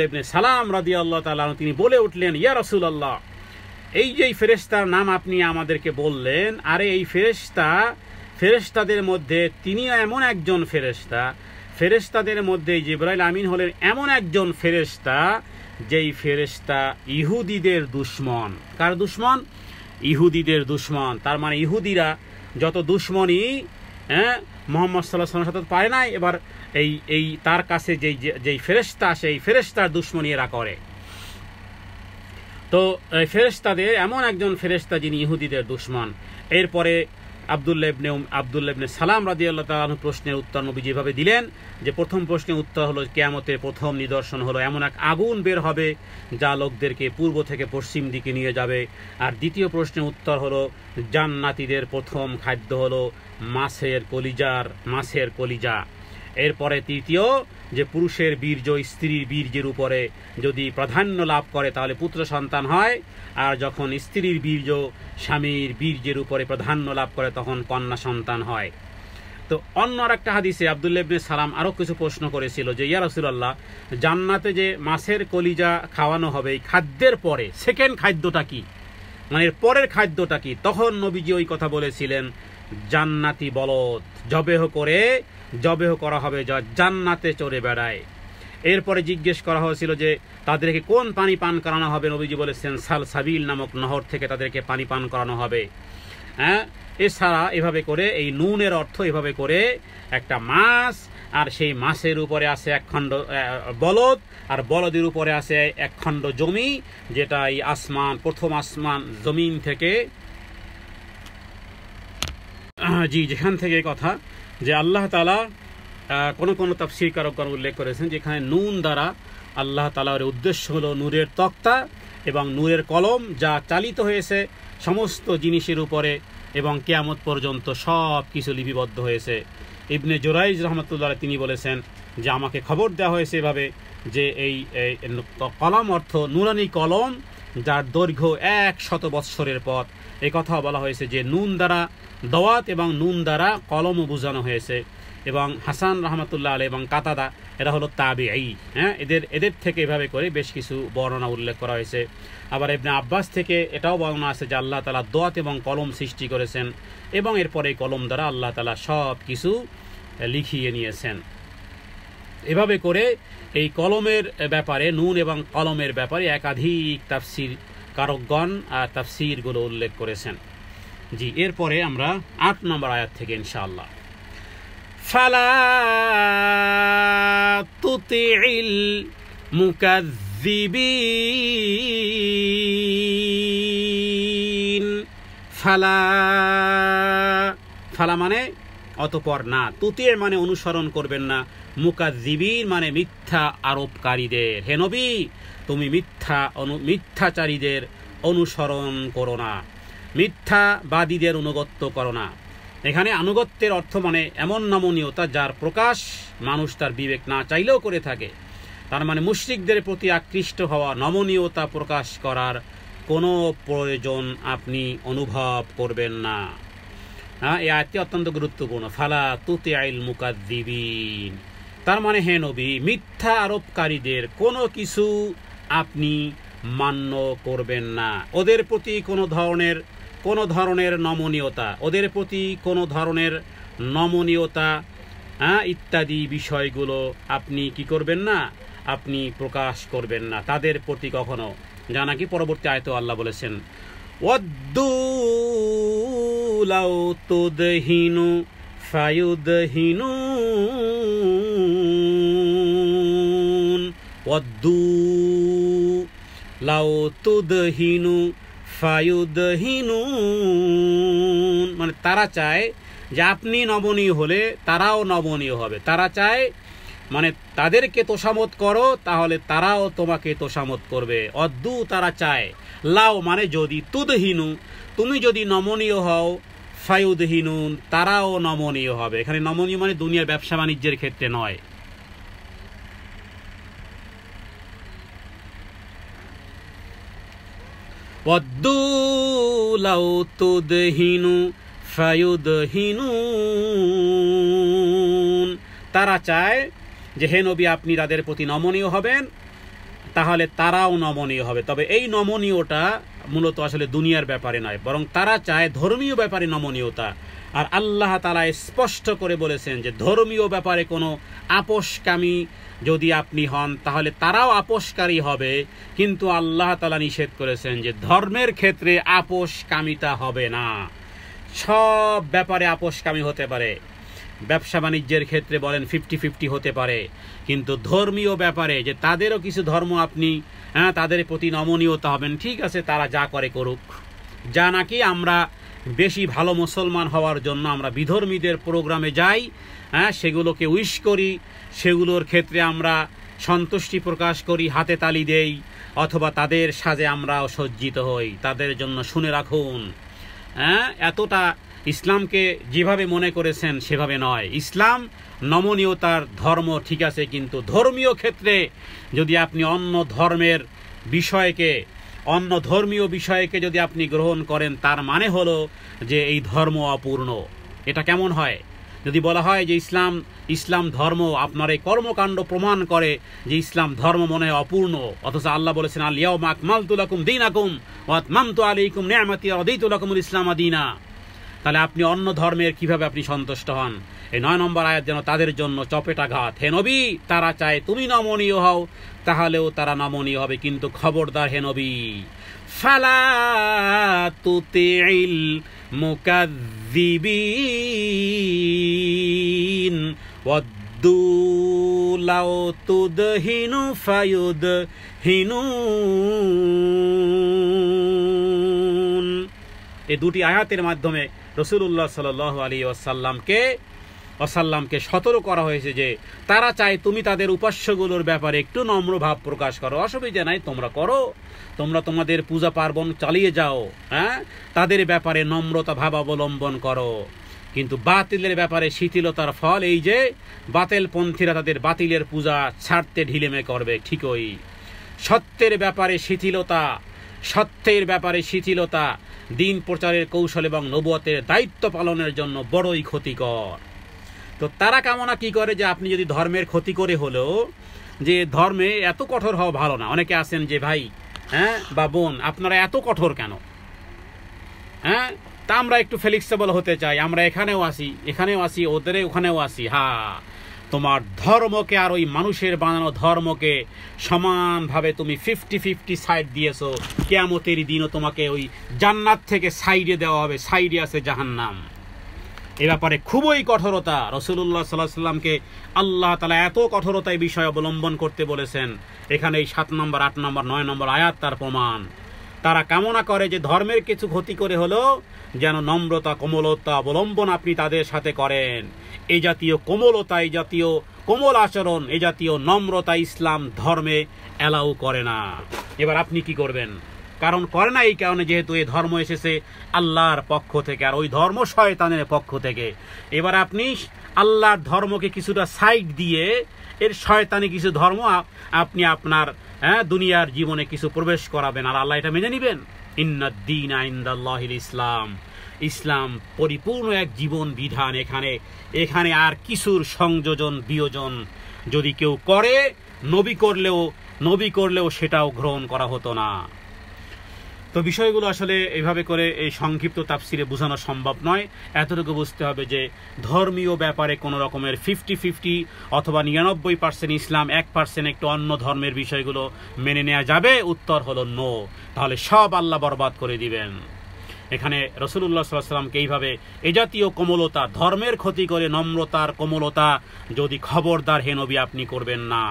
S1: ইবনে সালাম রাদিয়াল্লাহু তাআলা আনহু, তিনি বলে উঠলেন, ইয়া রাসূলুল্লাহ, এই যে ফেরেশতার নাম আপনি আমাদেরকে বললেন, আরে এই ফেরেশতাদের মধ্যে তিনিও এমন একজন ফেরেশতাদের মধ্যে জিবরাইল আমিন হলেন এমন একজন ফেরেশতা, যেই ফেরেশতা ইহুদিদের দুশমন। কার দুশমন? ইহুদিদের দুশমন। তার মানে ইহুদিরা যত দুশমনী মুহাম্মদ সাল্লাল্লাহু আলাইহি ওয়াসাল্লামের সাথে পারে নাই, এবার এই তার কাছে যেই ফেরেশতা, সেই ফেরেশতার দুশমনী এরা করে। তো ফেরেশতাদের এমন একজন ফেরেশতা যিনি ইহুদিদের দুশমন। এরপরে আব্দুল্লাহ ইবনে সালাম রাদিয়াল্লাহু তাআলা আনহু প্রশ্নের উত্তর নবী যেভাবে দিলেন, যে প্রথম প্রশ্নের উত্তর হলো কিয়ামতের প্রথম নিদর্শন হলো এমন এক আগুন বের হবে যা লোকদেরকে পূর্ব থেকে পশ্চিম দিকে নিয়ে যাবে। আর দ্বিতীয় প্রশ্নের উত্তর হলো জান্নাতীদের প্রথম খাদ্য হলো মাছের কলিজা। এরপরে তৃতীয়, যে পুরুষের বীর্য স্ত্রীর বীর্যের উপরে যদি প্রাধান্য লাভ করে তাহলে পুত্র সন্তান হয়, আর যখন স্ত্রীর বীর্য স্বামীর বীর্যের উপরে প্রাধান্য লাভ করে তখন কন্যা সন্তান হয়। তো অন্য আর একটা হাদিসে আব্দুল্লাহ ইবনে সালাম আরও কিছু প্রশ্ন করেছিল যে, ইয়া রাসূলুল্লাহ, জান্নাতে যে মাছের কলিজা খাওয়ানো হবে, এই খাদ্যের পরে সেকেন্ড খাদ্যটা কি, মানে এর পরের খাদ্যটা কি? তখন নবীজি ওই কথা বলেছিলেন, জান্নাতি বলদ জবেহ করা হবে যা জান্নাতে চড়ে বেড়ায়। এরপরে জিজ্ঞেস করা হয়েছিল যে তাদেরকে কোন পানি পান করানো হবে। নবীজি বলেছেন সালসাবিল নামক নহর থেকে তাদেরকে পানি পান করানো হবে। এছাড়া এভাবে করে, এই নুনের অর্থ এভাবে করে একটা মাছ, আর সেই মাছের উপরে আছে এক খণ্ড বলদ, আর বলদের উপরে আছে এক খণ্ড জমি, যেটা এই প্রথম আসমান জমিন থেকে, যেখান থেকে কথা যে আল্লাহ তাআলা কোন তাফসীরকারকগণ উল্লেখ করেছেন যেখানে নুন দ্বারা আল্লাহ তাআলার উদ্দেশ্য হলো নূরের তক্তা এবং নূরের কলম, যা চালিত হয়েছে সমস্ত জিনিসের উপরে এবং কিয়ামত পর্যন্ত সব কিছু লিপিবদ্ধ হয়েছে। ইবনে জুরাইজ রাহমাতুল্লাহ তিনি বলেছেন যে আমাকে খবর দেওয়া হয়েছে এভাবে যে এই কলম অর্থ নুরানি কলম, যার দৈর্ঘ্য 100 বৎসরের পথ। এই কথা বলা হয়েছে যে নুন দ্বারা দাওয়াত এবং নুন দ্বারা কলমও বোঝানো হয়েছে। এবং হাসান রাহমাতুল্লাহ আলাইহি এবং কাতাদা, এরা হলো তাবিঈ, এদের থেকে এভাবে করে বেশ কিছু বর্ণনা উল্লেখ করা হয়েছে। আবার ইবনে আব্বাস থেকে এটাও বর্ণনা আছে যে আল্লাহ তাআলা দাওয়াত এবং কলম সৃষ্টি করেছেন এবং এরপরে কলম দ্বারা আল্লাহ তাআলা সব কিছু লিখিয়ে নিয়েছেন। এভাবে করে এই কলমের ব্যাপারে, নুন এবং কলমের ব্যাপারে একাধিক তাফসীর কারকগণ তাফসীরগুলো উল্লেখ করেছেন। জি, এরপরে আমরা 8 নম্বর আয়াত থেকে ইনশাআল্লাহ, ফালা তুতিইল মুকাজ্জিবিন। ফালা মানে অতঃপর না, তুতি মানে অনুসরণ করবেন না, মুকাজ্জিবিন মানে মিথ্যা আরোপকারীদের। হে নবী, তুমি মিথ্যাচারীদের অনুসরণ করো না, মিথ্যাবাদীদের অনুগত্য করো না। এখানে আনুগত্যের অর্থ মানে এমন নমনীয়তা যার প্রকাশ মানুষ তার বিবেক না চাইলেও করে থাকে। তার মানে মুশরিকদের প্রতি আকৃষ্ট হওয়া, নমনীয়তা প্রকাশ করার কোনো প্রয়োজন আপনি অনুভব করবেন না। এই আয়াতটি অত্যন্ত গুরুত্বপূর্ণ। ফালা তুতিইল মুকাজ্জিবিন, তার মানে হে নবী, মিথ্যা আরোপকারীদের কোনো কিছু আপনি মান্য করবেন না। ওদের প্রতি কোনো ধরনের নমনীয়তা ইত্যাদি বিষয়গুলো আপনি কি করবেন না, আপনি প্রকাশ করবেন না তাদের প্রতি কখনো, যা নাকি পরবর্তী আয়াতে আল্লাহ বলেছেন, ওয়াদ্দু লাউ তুদহিনু ফায়ুদহিনুন ওয়াদ্দু লাউ তুদহিনু ফায়ুদহিনুন, মানে তারা চায় যে আপনি নমনীয় হলে তারাও নমনীয় হবে। তারা চায় মানে তাদেরকে তোষামত করো তাহলে তারাও তোমাকে তোষামত করবে। অদ্দু তারা চায়, লাও মানে যদি, তুদহিনু তুমি যদি নমনীয় হও, ফায়ুদহিনুন তারাও নমনীয় হবে। এখানে নমনীয় মানে দুনিয়ার ব্যবসা বাণিজ্যের ক্ষেত্রে নয়। ওয়াদ্দু লাউ তুদহিনু ফায়ুদহিনুন, তারা চায় যে হে নবী আপনি তাদের প্রতি নমনীয় হবেন তাহলে তারাও নমনীয় হবে। তবে এই নমনীয়টা মূলত আসলে দুনিয়ার ব্যাপারে নয়, বরং তারা চায় ধর্মীয় ব্যাপারে নমনীয়তা। আর আল্লাহ তাআলা স্পষ্ট করে বলেছেন যে ধর্মীয় ব্যাপারে কোনো আপোষকামী যদি আপনি হন তাহলে তারাও আপোষকারী হবে, কিন্তু আল্লাহ তাআলা নিষেধ করেছেন যে ধর্মের ক্ষেত্রে আপোষকামিতা হবে না। সব ব্যাপারে আপোষকামী হতে পারে, ব্যবসা বাণিজ্যের ক্ষেত্রে বলেন 50-50 হতে পারে, কিন্তু ধর্মীয় ব্যাপারে যে তাদেরও কিছু ধর্ম আপনি তাদের প্রতি নমনীয়তা হবেন, ঠিক আছে তারা যা করে করুক। যা নাকি আমরা বেশি ভালো মুসলমান হওয়ার জন্য আমরা বিধর্মীদের প্রোগ্রামে যাই, সেগুলোকে উইশ করি, সেগুলোর ক্ষেত্রে আমরা সন্তুষ্টি প্রকাশ করি, হাতে তালি দেই, অথবা তাদের সাজে আমরাও সজ্জিত হই। তাদের জন্য শুনে রাখুন, এতটা ইসলামকে যেভাবে মনে করেছেন সেভাবে নয়। ইসলাম নমনীয়তার ধর্ম, ঠিক আছে, কিন্তু ধর্মীয় ক্ষেত্রে যদি আপনি অন্য ধর্মীয় বিষয়কে যদি আপনি গ্রহণ করেন তার মানে হলো যে এই ধর্ম অপূর্ণ। এটা কেমন হয়? যদি বলা হয় যে ইসলাম ধর্ম, আপনার এই কর্মকাণ্ড প্রমাণ করে যে ইসলাম ধর্ম মনে হয় অপূর্ণ, অথচ আল্লাহ বলেছেন আল ইয়াউমা আকমালতু লাকুম দীনাকুম ওয়া আতমামতু আলাইকুম নি'মাতি ওয়া রাদিতু লাকুমুল ইসলামা দীনা। তাহলে আপনি অন্য ধর্মের কিভাবে আপনি সন্তুষ্ট হন? এই 9 নম্বর আয়াত যেন তাদের জন্য চপেটাঘাত। হে নবী, তারা চায় তুমি নমনীয় হও তাহলেও তারা নমনীয় হবে, কিন্তু খবরদার হে নবী, ফালা তুতিইল মুকাযযিবিন ওয়াদ্দু লাউ তুদহিনু ফায়ুদহিনুন। এই দুটি আয়াতের মাধ্যমে রাসূলুল্লাহ সাল্লাল্লাহু আলাইহি ওয়াসাল্লামকে সতর্ক করা হয়েছে যে তারা চায় তুমি তাদের উপাস্যগুলোর ব্যাপারে একটু নম্র ভাব প্রকাশ করো, অসুবিধা নাই, তোমরা করো, তোমরা তোমাদের পূজা পার্বণ চালিয়ে যাও, তাদের ব্যাপারে নম্রতা ভাব অবলম্বন করো। কিন্তু বাতিলের ব্যাপারে শিথিলতার ফল এই যে বাতিলপন্থীরা তাদের বাতিলের পূজা ছাড়তে ঢিলেমে করবে। ঠিকই সত্যের ব্যাপারে শিথিলতা দিন প্রচারের কৌশল এবং নবুয়তের দায়িত্ব পালনের জন্য বড়ই ক্ষতিকর। তো তারা কামনা কি করে যে আপনি যদি ধর্মের ক্ষতি করে হলেও যে ধর্মে এত কঠোর হওয়া ভালো না। অনেকে আছেন যে ভাই বা বোন আপনারা এত কঠোর কেন? তা আমরা একটু ফ্লেক্সিবল হতে চাই, আমরা এখানেও আসি ওদের ওখানেও আসি। তোমার ধর্মকে আর ওই মানুষের বানানো ধর্মকে সমানভাবে তুমি 50-50 সাইড দিয়েছো, কিয়ামতের দিনও তোমাকে ওই জান্নাত থেকে সাইডে দেওয়া হবে, সাইডে আছে জাহান্নাম। এ ব্যাপারে খুবই কঠোরতা। রাসূলুল্লাহ সাল্লাল্লাহু আলাইহি ওয়াসাল্লামকে আল্লাহ তাআলা এত কঠোরতা এই বিষয়ে অবলম্বন করতে বলেছেন। এখানে এই 7 নম্বর 8 নম্বর 9 নম্বর আয়াত তার প্রমাণ। তারা কামনা করে যে ধর্মের কিছু ক্ষতি করে হলো যেন নম্রতা কোমলতা অবলম্বন আপনি তাদের সাথে করেন। এই জাতীয় কোমলতা, এই জাতীয় কোমল আচরণ, এই জাতীয় নম্রতা ইসলাম ধর্মে অ্যালাউ করে না। এবার আপনি কি করবেন? কারণ করে না এই কারণে যেহেতু এই ধর্ম এসেছে আল্লাহর পক্ষ থেকে, আর ওই ধর্ম শয়তানের পক্ষ থেকে। এবার আপনি আল্লাহর ধর্মকে কিছুটা সাইড দিয়ে এর শয়তানি কিছু ধর্ম আপনি আপনার দুনিয়ার জীবনে কিছু প্রবেশ করাবেন, আর আল্লাহ এটা মেনে নিবেন। ইন্নাদ-দীনা ইনদাল্লাহিল ইসলাম। ইসলাম পরিপূর্ণ এক জীবন বিধান। এখানে আর কিছুর সংযোজন বিয়োজন যদি কেউ করে, নবী করলেও সেটাও গ্রহণ করা হতো না। তো বিষয়গুলো আসলে এইভাবে করে এই সংক্ষিপ্ত তাফসিরে বোঝানো সম্ভব নয়। এতটুকু বুঝতে হবে যে ধর্মীয় ব্যাপারে কোনো রকমের 50-50 অথবা 99% ইসলাম 1% একটু অন্য ধর্মের বিষয়গুলো মেনে নেওয়া যাবে? উত্তর হলো নো। তাহলে সব আল্লাহ বরবাদ করে দিবেন। এখানে রাসূলুল্লাহ সাল্লাল্লাহু আলাইহি ওয়াসাল্লামকে এইভাবে এ জাতীয় কোমলতা, ধর্মের ক্ষতি করে নম্রতার কোমলতা যদি খবরদার হে নবী আপনি করবেন না।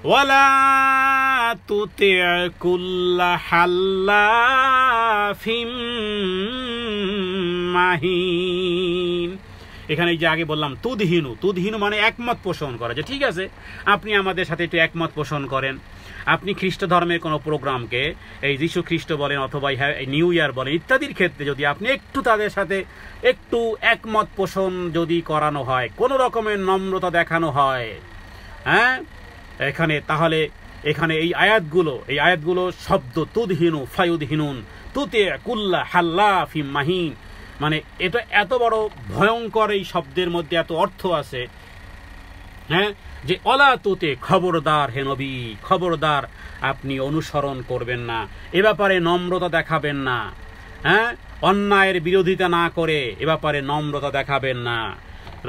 S1: ওয়ালা তুতি' কুল্লা হাল্লাফিম মাহিন। এখানে যে আগে বললাম তুদহিনু মানে একমত পোষণ করা, যে ঠিক আছে আপনি আমাদের সাথে একটু একমত পোষণ করেন। আপনি খ্রিস্ট ধর্মের কোনো প্রোগ্রামকে, এই যীশু খ্রিস্ট বলেন অথবা নিউ ইয়ার বলেন ইত্যাদির ক্ষেত্রে যদি আপনি একটু তাদের সাথে একটু একমত পোষণ যদি করানো হয়, কোনো রকমের নম্রতা দেখানো হয়, হ্যাঁ, তাহলে এখানে এই আয়াতগুলো শব্দ তুদহিনু ফায়ুদহিনুন তুতে কুল্লা হাল্লাফিম মাহিন, মানে এটা এত বড় ভয়ঙ্কর, এই শব্দের মধ্যে এত অর্থ আছে, হ্যাঁ, যে অলা তুতে খবরদার হে নবী, খবরদার আপনি অনুসরণ করবেন না, এ ব্যাপারে নম্রতা দেখাবেন না, হ্যাঁ, অন্যায়ের বিরোধিতা না করে এ ব্যাপারে নম্রতা দেখাবেন না।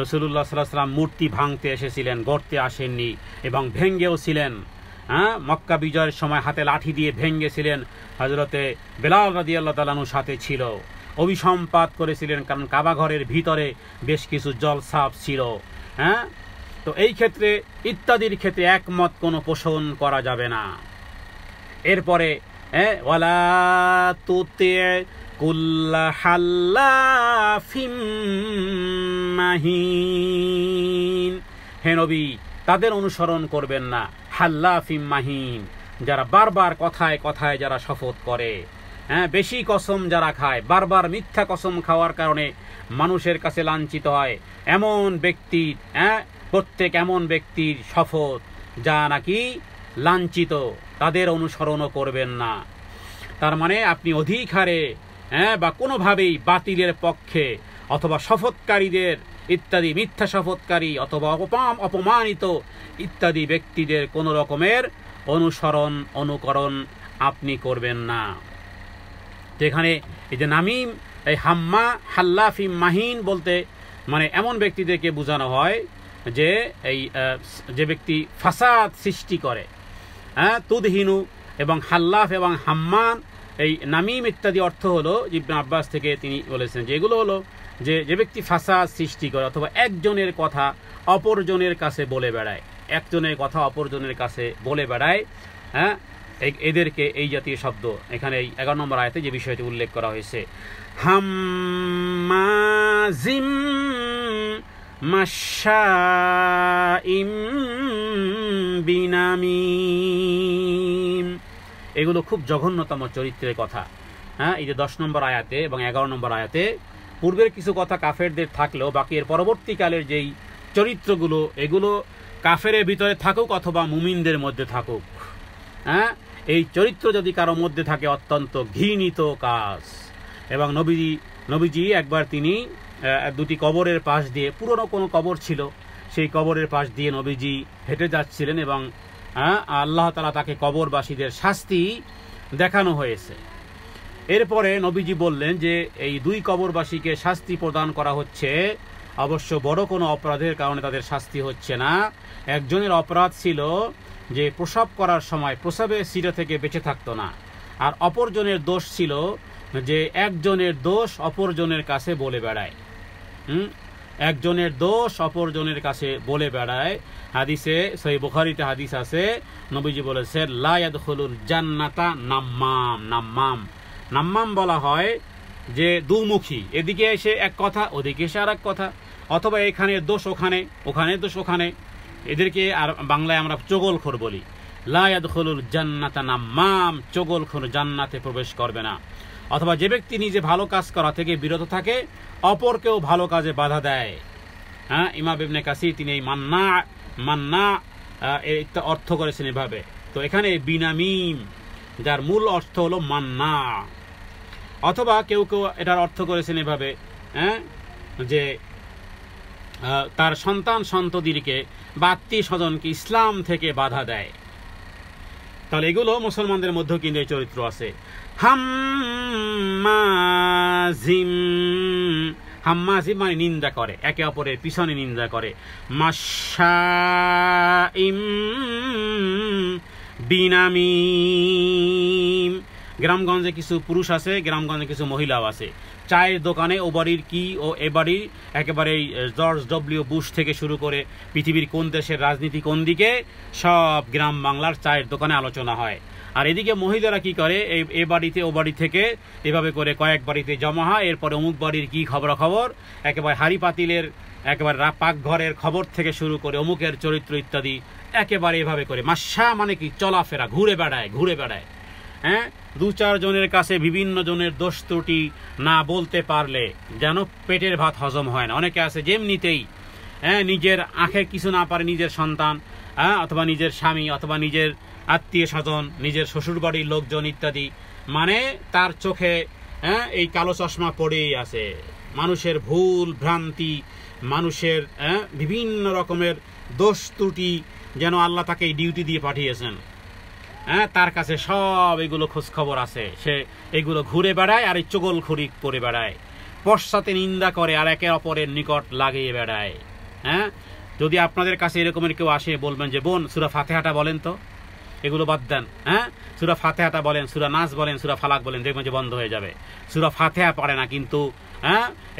S1: রাসূলুল্লাহ সাল্লাল্লাহু আলাইহি ওয়াসাল্লাম মূর্তি ভাঙতে এসেছিলেন, গড়তে আসেননি, এবং ভেঙ্গেও ছিলেন, হ্যাঁ, মক্কা বিজয়ের সময় হাতে লাঠি দিয়ে ভেঙ্গেছিলেন। হযরতে বেলাল রাদিয়াল্লাহু তাআলা আনহু সাথে ছিল, অভিসম্পাত করেছিলেন, কারণ কাবা ঘরের ভিতরে বেশ কিছু জলসাপ ছিল, হ্যাঁ। তো এই ক্ষেত্রে ইত্যাদির ক্ষেত্রে একমত কোনো পোষণ করা যাবে না। এরপরে ওয়ালা তুতি' কুল্লা হাল্লাফিম মাহিন, হে নবী তাদের অনুসরণ করবেন না, হাল্লাফিম মাহিন, যারা বারবার কথায় কথায় যারা শপথ করে, হ্যাঁ, বেশি কসম যারা খায়, বারবার মিথ্যা কসম খাওয়ার কারণে মানুষের কাছে লাঞ্ছিত হয়, এমন ব্যক্তির, হ্যাঁ, প্রত্যেক এমন ব্যক্তির শপথ যা নাকি লাঞ্ছিত, তাদের অনুসরণও করবেন না। তার মানে আপনি অধিক হারে, হ্যাঁ, বা কোনোভাবেই বাতিলের পক্ষে অথবা শপথকারীদের ইত্যাদি, মিথ্যা শপথকারী অথবা অপমানিত ইত্যাদি ব্যক্তিদের কোনো রকমের অনুকরণ আপনি করবেন না। যেখানে এই যে নামিম, এই হাল্লাফিম মাহিন বলতে মানে এমন ব্যক্তিদেরকে বোঝানো হয় যে যে ব্যক্তি ফাসাদ সৃষ্টি করে, হ্যাঁ, তুদহিনু এবং হাল্লাফ এবং হাম্মান, এই নামিম ইত্যাদি অর্থ হলো, ইবনে আব্বাস থেকে তিনি বলেছেন যে এগুলো হলো যে ব্যক্তি ফাসাদ সৃষ্টি করে অথবা একজনের কথা অপরজনের কাছে বলে বেড়ায়, একজনের কথা অপরজনের কাছে বলে বেড়ায়, হ্যাঁ, এদেরকে এই জাতীয় শব্দ এখানে এই 11 নম্বর আয়াতে যে বিষয়টি উল্লেখ করা হয়েছে, হাম্মাজিম মাশাইম বিনামিম, এগুলো খুব জঘন্যতম চরিত্রের কথা, হ্যাঁ। এই যে 10 নম্বর আয়াতে এবং 11 নম্বর আয়াতে পূর্বের কিছু কথা কাফেরদের থাকলেও বাকি এর পরবর্তীকালের যেই চরিত্রগুলো, এগুলো কাফেরের ভিতরে থাকুক অথবা মুমিনদের মধ্যে থাকুক, হ্যাঁ, এই চরিত্র যদি কারো মধ্যে থাকে অত্যন্ত ঘৃণিত কাজ। এবং নবীজি একবার তিনি দুটি কবরের পাশ দিয়ে, পুরনো কোনো কবর ছিল, সেই কবরের পাশ দিয়ে নবীজি হেঁটে যাচ্ছিলেন এবং আল্লাহ তাআলা তাকে কবরবাসীদের শাস্তি দেখানো হয়েছে। এরপরে নবীজি বললেন যে এই দুই কবরবাসীকে শাস্তি প্রদান করা হচ্ছে, অবশ্য বড় কোনো অপরাধের কারণে তাদের শাস্তি হচ্ছে না। একজনের অপরাধ ছিল যে প্রসব করার সময় প্রসবের সিরা থেকে বেঁচে থাকতো না, আর অপরজনের দোষ ছিল যে একজনের দোষ অপরজনের কাছে বলে বেড়ায়, একজনের দোষ অপরজনের কাছে বলে বেড়ায়। হাদিসে সহিহ বুখারীতে হাদিস আছে, নবীজি বলেছেন লা ইয়াদখুলুল জান্নাতা নাম্মাম বলা হয় যে দুমুখী, এদিকে এসে এক কথা ওদিকে এসে আর এক কথা, অথবা এখানে দোষ ওখানে, ওখানে দোষ ওখানে, এদেরকে আর বাংলায় আমরা চগলখোর বলি। লা ইয়াদখুলুল জান্নাতা নাম্মাম, চগলখোর জান্নাতে প্রবেশ করবে না। অথবা যে ব্যক্তি নিজে ভালো কাজ করা থেকে বিরত থাকে, অপরকেও ভালো কাজে বাধা দেয়, হ্যাঁ। ইমাম ইবনে কাসির তিনি এই মান্না এটা অর্থ করেছেন এভাবে। তো এখানে বিনামিম, যার মূল অর্থ হলো মান্না, অথবা কেউ এটার অর্থ করেছেন এভাবে, হ্যাঁ, যে তার সন্ততিকে বা আত্মীয় স্বজনকে ইসলাম থেকে বাধা দেয়। তাহলে এগুলো মুসলমানদের মধ্যেও কিন্তু এই চরিত্র আছে। হাম্মাজিম মানে নিন্দা করে, একে অপরের পিছনে নিন্দা করে। মাশাইম বিনামিম, গ্রামগঞ্জে কিছু পুরুষ আছে, গ্রামগঞ্জে কিছু মহিলাও আছে। চায়ের দোকানে ও বাড়ির কি ও এ বাড়ির একেবারে জর্জ ডব্লিউ বুশ থেকে শুরু করে পৃথিবীর কোন দেশের রাজনীতি কোন দিকে, সব গ্রাম বাংলার চায়ের দোকানে আলোচনা হয়। আর এদিকে মহিলারা কি করে, এ বাড়িতে ও বাড়ি থেকে এভাবে করে কয়েক বাড়িতে জমা হয়, এরপরে অমুক বাড়ির কি খবরাখবর, একেবারে হাড়ি পাতিলের একেবারে পাকঘরের খবর থেকে শুরু করে অমুকের চরিত্র ইত্যাদি একেবারে এভাবে করে মাসা মানে কি চলাফেরা, ঘুরে বেড়ায়। হ্যাঁ, 2-4 জনের কাছে বিভিন্ন জনের দোষ ত্রুটি না বলতে পারলে যেন পেটের ভাত হজম হয় না। অনেকে আছে যেমনিতেই নিজের আখের কিছু না পারে নিজের সন্তান, অথবা নিজের স্বামী, অথবা নিজের আত্মীয় স্বজন, নিজের শ্বশুর বাড়ির লোকজন ইত্যাদি, মানে তার চোখে এই কালো চশমা পড়েই আছে। মানুষের ভুল ভ্রান্তি, মানুষের বিভিন্ন রকমের দোষ ত্রুটি যেন আল্লাহ তাকে এই ডিউটি দিয়ে পাঠিয়েছেন, তার কাছে সব এগুলো খোঁজ খবর আছে। সে এগুলো ঘুরে বেড়ায় আর এই চগলখড়ি করে বেড়ায়, পশ্চাতে নিন্দা করে আর একে অপরের নিকট লাগিয়ে বেড়ায়। যদি আপনাদের কাছে এরকমের কেউ আসে, বলবেন যে বোন সূরা ফাতিহাটা বলেন তো, এগুলো বাদ দেন, সূরা ফাতিহাটা বলেন, সূরা নাস বলেন, সূরা ফালাক বলেন, দেখবেন যে বন্ধ হয়ে যাবে। সূরা ফাতিহা পারে না, কিন্তু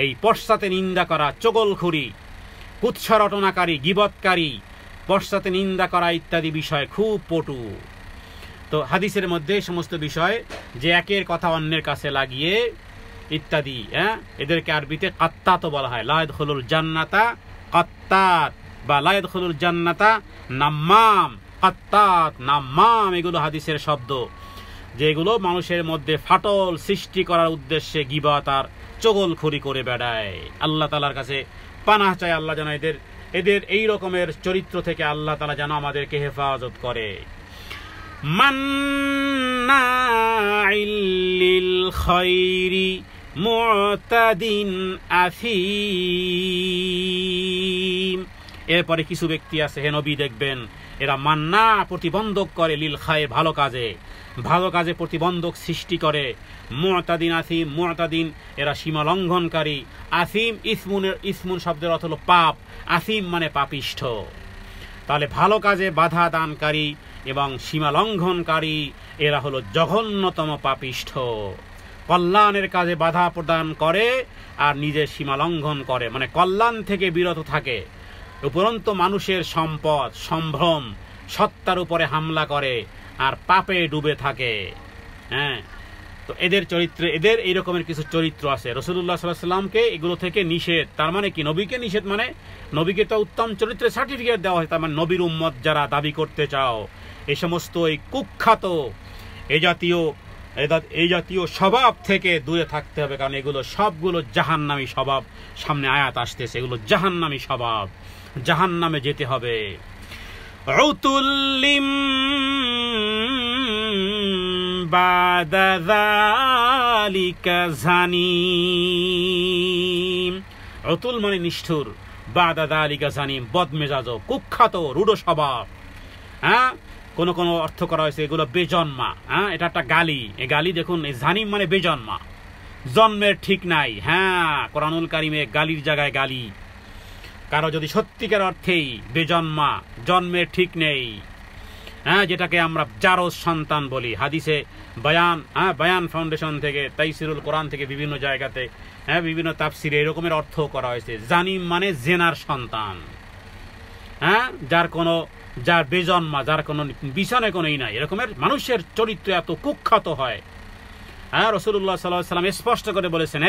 S1: এই পশ্চাতে নিন্দা করা, চগলখড়ি, কুৎসা রটনাকারী, গীবতকারী, পশ্চাতে নিন্দা করা ইত্যাদি বিষয় খুব পটু। তো হাদিসের মধ্যে সমস্ত বিষয় যে একের কথা অন্যের কাছে লাগিয়ে ইত্যাদি, এদেরকে আরবিতে কাত্তাত বলা হয়। লা ইয়াদখুলুল জান্নাতা কাত্তাত বা লা ইয়াদখুলুল জান্নাতা নাম্মাম, কাত্তাত, নাম্মাম, এগুলো হাদিসের শব্দ, যেগুলো মানুষের মধ্যে ফাটল সৃষ্টি করার উদ্দেশ্যে গীবত আর চগলখড়ি করে বেড়ায়। আল্লাহ তাআলার কাছে পানাহ চাই, আল্লাহ যেন এদের এই রকমের চরিত্র থেকে আল্লাহ তাআলা যেন আমাদেরকে হেফাজত করে। মান্নাইল লিল খায়রি মুতাদিন আফিম। এরপরে কিছু ব্যক্তি আছে, হে নবী দেখবেন, এরা মান্না প্রতিবন্ধক করে, লিল খায়র ভালো কাজে প্রতিবন্ধক সৃষ্টি করে। মুতাদিন আফিম, মুতাদিন এরা সীমা লঙ্ঘনকারী। আফিম ইসমুন শব্দের অর্থ হলো পাপ, আফিম মানে পাপিষ্ঠ। তাহলে ভালো কাজে বাধা দানকারী এবং সীমা লঙ্ঘনকারী এরা হলো জঘন্যতম পাপিষ্ঠ। কল্যাণের কাজে বাধা প্রদান করে আর নিজের সীমা লঙ্ঘন করে, মানে কল্যাণ থেকে বিরত থাকে, উপরন্তু মানুষের সম্পদ সম্ভ্রম সত্তার উপরে হামলা করে আর পাপে ডুবে থাকে। তো এদের চরিত্রে, এদের এই রকমের কিছু চরিত্র আছে। রাসূলুল্লাহ সাল্লাল্লাহু আলাইহি ওয়াসাল্লামকে এগুলো থেকে নিষেধ। তার মানে কি, নবীকে নিষেধ মানে নবীকে তো উত্তম চরিত্রের সার্টিফিকেট দেওয়া হয়। তার মানে নবীর উম্মত যারা দাবি করতে চাও, এই সমস্ত এই কুখ্যাত এই জাতীয় স্বভাব থেকে দূরে থাকতে হবে, কারণ এগুলো সবগুলো জাহান্নামী স্বভাব। সামনে আয়াত আসতেছে, এগুলো জাহান্নামী স্বভাব, জাহান্নামে যেতে হবে। উতুল্লিম বাদা যালিকা জানিম। উতুল মানে নিষ্ঠুর, বাদা যালিকা জানিম বদমেজাজ, কুখ্যাত, রূঢ় স্বভাব। কোন অর্থ করা হয়েছে এগুলো বেজন্মা। এটা একটা গালি। এই গালি দেখুন, এই জানিম মানে বেজন্মা, জন্মের ঠিক নাই। কোরআনুল কারিমে গালির জায়গায় গালি। কারো যদি সত্যিকার অর্থেই বেজন্মা, জন্মের ঠিক নেই, যেটাকে আমরা জারজ সন্তান বলি। হাদিসে বায়ান ফাউন্ডেশন থেকে, তাইসিরুল কোরআন থেকে, বিভিন্ন জায়গাতে বিভিন্ন তাফসিরে এরকমের অর্থ করা হয়েছে। জানিম মানে জেনার সন্তান, যার বেজন্মা, যার কোনো বিছানে কোনোই নাই, এরকমের মানুষের চরিত্র এত কুখ্যাত হয়। রাসূলুল্লাহ সাল্লাল্লাহু আলাইহি ওয়াসাল্লাম স্পষ্ট করে বলেছেন,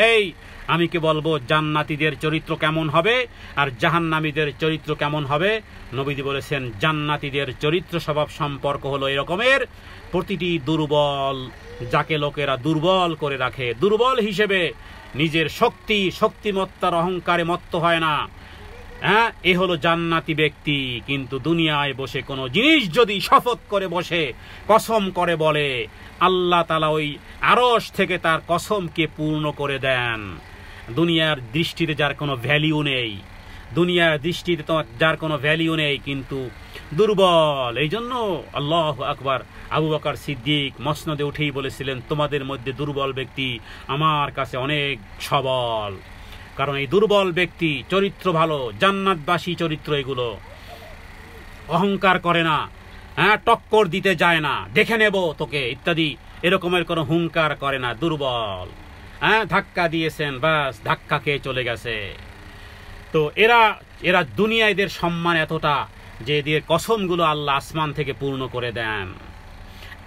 S1: আমি কি বলবো জান্নাতীদের চরিত্র কেমন হবে আর জাহান্নামীদের চরিত্র কেমন হবে? নবীজি বলেছেন, জান্নাতীদের চরিত্র স্বভাব সম্পর্ক হলো এরকমের, প্রতিটি দুর্বল, যাকে লোকেরা দুর্বল করে রাখে, দুর্বল হিসেবে নিজের শক্তিমত্তার অহংকারে মত্ত হয় না, এ হলো জান্নাতি ব্যক্তি। কিন্তু দুনিয়ায় বসে কোনো জিনিস যদি শপথ করে বসে, কসম করে বলে, আল্লাহ তাআলা ওই আরশ থেকে তার কসমকে পূর্ণ করে দেন। দুনিয়ার দৃষ্টিতে যার কোনো ভ্যালিউ নেই, দুনিয়ার দৃষ্টিতে যার কোনো ভ্যালিউ নেই, কিন্তু দুর্বল। এই জন্য আল্লাহু আকবার, আবু বকর সিদ্দিক মসনদে উঠেই বলেছিলেন, তোমাদের মধ্যে দুর্বল ব্যক্তি আমার কাছে অনেক সবল। কারণ এই দুর্বল ব্যক্তি চরিত্র ভালো, জান্নাতবাসী চরিত্র, এগুলো অহংকার করে না, হ্যাঁ, টক্কর দিতে যায় না, দেখে নেব তোকে ইত্যাদি এরকমের কোনো হুঙ্কার করে না, দুর্বল। হ্যাঁ, ধাক্কা দিয়েছেন, বাস ধাক্কা খেয়ে চলে গেছে। তো এরা দুনিয়া এদের সম্মান এতটা যে এদের কসমগুলো আল্লাহ আসমান থেকে পূর্ণ করে দেন।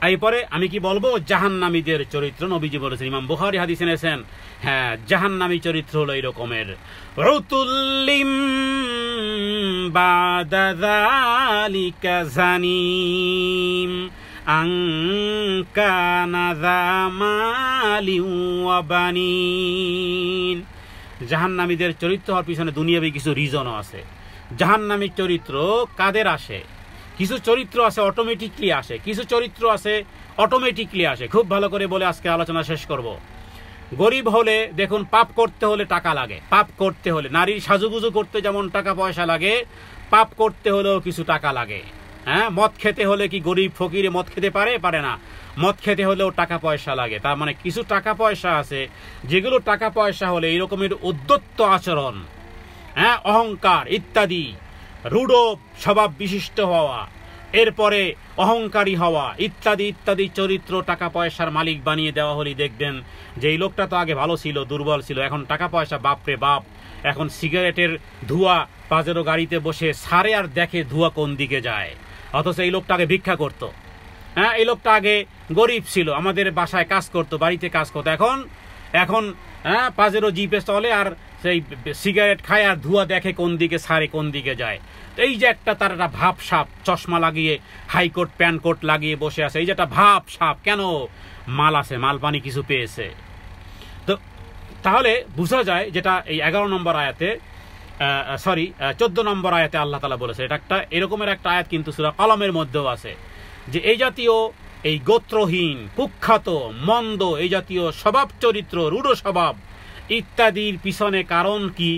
S1: এরপরে আমি কি বলবো, জাহান্নামীদের চরিত্র নবীজি বলেছেন, ইমাম বুখারী হাদিসে এনেছেন। হ্যাঁ, জাহান্নামী চরিত্র হলো এরকমের, উতুল্লিম বাদা যালিকা জানিম আন কানা যা মালিন ওয়া বানিন। জাহান্নামীদের চরিত্র হওয়ার পিছনে দুনিয়াবি কিছু রিজনও আছে। জাহান্নামীর চরিত্র কাদের আসে? কিছু চরিত্র আছে অটোমেটিকলি আসে, কিছু চরিত্র আছে অটোমেটিকলি আসে। খুব ভালো করে বলে আজকে আলোচনা শেষ করব। গরিব হলে দেখুন, পাপ করতে হলে টাকা লাগে। পাপ করতে হলে, নারীর সাজুগুজু করতে যেমন টাকা পয়সা লাগে, পাপ করতে হলেও কিছু টাকা লাগে। হ্যাঁ, মদ খেতে হলে কি গরিব ফকিরে মদ খেতে পারে না? মদ খেতে হলেও টাকা পয়সা লাগে। তার মানে কিছু টাকা পয়সা আছে যেগুলো টাকা পয়সা হলে এইরকমের উদ্ধত্ত আচরণ, হ্যাঁ, অহংকার ইত্যাদি, রূঢ় স্বভাব বিশিষ্ট হওয়া, এরপরে অহংকারী হওয়া ইত্যাদি ইত্যাদি চরিত্র টাকা পয়সার মালিক বানিয়ে দেওয়া হলেই দেখবেন যে এই লোকটা তো আগে ভালো ছিল, দুর্বল ছিল, এখন টাকা পয়সা বাপরে বাপ। এখন সিগারেটের ধোঁয়া পাজেরো গাড়িতে বসে সারে আর দেখে ধোঁয়া কোন দিকে যায়, অথচ এই লোকটা আগে ভিক্ষা করত। হ্যাঁ, এই লোকটা আগে গরিব ছিল, আমাদের বাসায় কাজ করত, বাড়িতে কাজ করতো, এখন হ্যাঁ পাজেরো জিপে চলে আর সেই সিগারেট খায় আর ধোঁয়া দেখে কোন দিকে সারে কোন দিকে যায়। এই যে একটা তার একটা ভাব সাপ, চশমা লাগিয়ে হাইকোট প্যান্ট কোট লাগিয়ে বসে আছে, এই যে একটা ভাব সাপ, কেন? মাল আছে, মাল পানি কিছু পেয়েছে। তো তাহলে বোঝা যায় যেটা এই 11 নম্বর আয়াতে 14 নম্বর আয়াতে আল্লাহ তাআলা বলেছে, এটা একটা এরকমের একটা আয়াত কিন্তু সূরা কলমের মধ্যেও আছে, যে এই জাতীয় এই গোত্রহীন, কুখ্যাত, মন্দ, এই জাতীয় স্বভাব চরিত্র, রূঢ় স্বভাব ইত্যাদির পিছনে কারণ কি?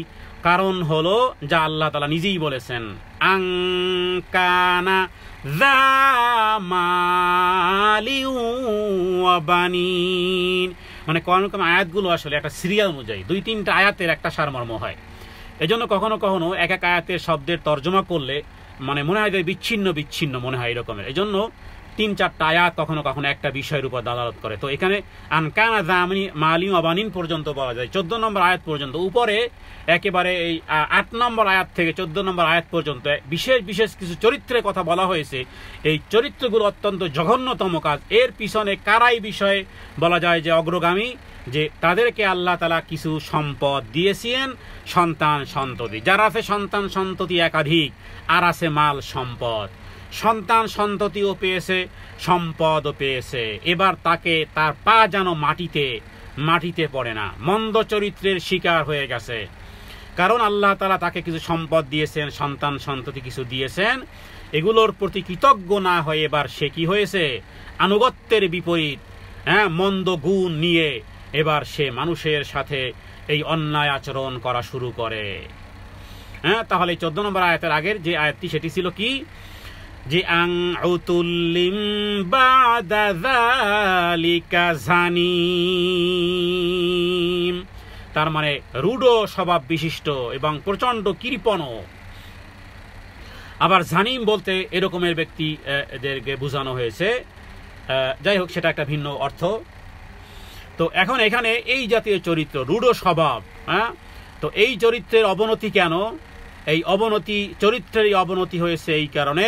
S1: কারণ হলো যা আল্লাহ তাআলা নিজেই বলেছেন, আন কানা যা মালিন ওয়া বানিন। মানে কোন আয়াতগুলো আসলে একটা সিরিয়াল অনুযায়ী 2-3টা আয়াতের একটা সারমর্ম হয়। এজন্য কখনো কখনো এক এক আয়াতের শব্দের তর্জমা করলে মানে মনে হয় যে বিচ্ছিন্ন বিচ্ছিন্ন মনে হয় এরকমের। এজন্য 3-4টা আয়াত কখনো কখনো একটা বিষয়ের উপর দালালত করে। তো এখানে আনকানা জামিনী মালিম আবানিন পর্যন্ত বলা যায়, 14 নম্বর আয়াত পর্যন্ত। উপরে একেবারে এই 8 নম্বর আয়াত থেকে 14 নম্বর আয়াত পর্যন্ত বিশেষ বিশেষ কিছু চরিত্রের কথা বলা হয়েছে। এই চরিত্রগুলো অত্যন্ত জঘন্যতম কাজ। এর পিছনে কারাই বিষয়ে বলা যায় যে অগ্রগামী, যে তাদেরকে আল্লাহ তাআলা কিছু সম্পদ দিয়েছেন, সন্তান সন্ততি। যারা আছে সন্তান সন্ততি একাধিক, আর আছে মাল সম্পদ, সন্তান সন্ততিও পেয়েছে, সম্পদও পেয়েছে। এবার তাকে তার পা যেন মাটিতে পড়ে না, মন্দ চরিত্রের শিকার হয়ে গেছে। কারণ আল্লাহ তাআলা তাকে কিছু সম্পদ দিয়েছেন, সন্তান সন্ততি কিছু দিয়েছেন, এগুলোর প্রতি কৃতজ্ঞ না হয়ে এবার সে কি হয়েছে? আনুগত্যের বিপরীত, হ্যাঁ, মন্দ গুণ নিয়ে এবার সে মানুষের সাথে এই অন্যায় আচরণ করা শুরু করে। হ্যাঁ, তাহলে 14 নম্বর আয়াতের আগের যে আয়াতটি সেটি ছিল কি? যে আন উতুল্লিম বাদা যালিকা জানিম, তার মানে রূঢ় স্বভাব বিশিষ্ট এবং প্রচন্ড কৃপণ। আবার জানিম বলতে এরকমের ব্যক্তি এদেরকে বোঝানো হয়েছে। যাই হোক, সেটা একটা ভিন্ন অর্থ। তো এখন এখানে এই জাতীয় চরিত্র, রূঢ় স্বভাব, হ্যাঁ, তো এই চরিত্রের অবনতি কেন? এই অবনতি, চরিত্রের অবনতি হয়েছে এই কারণে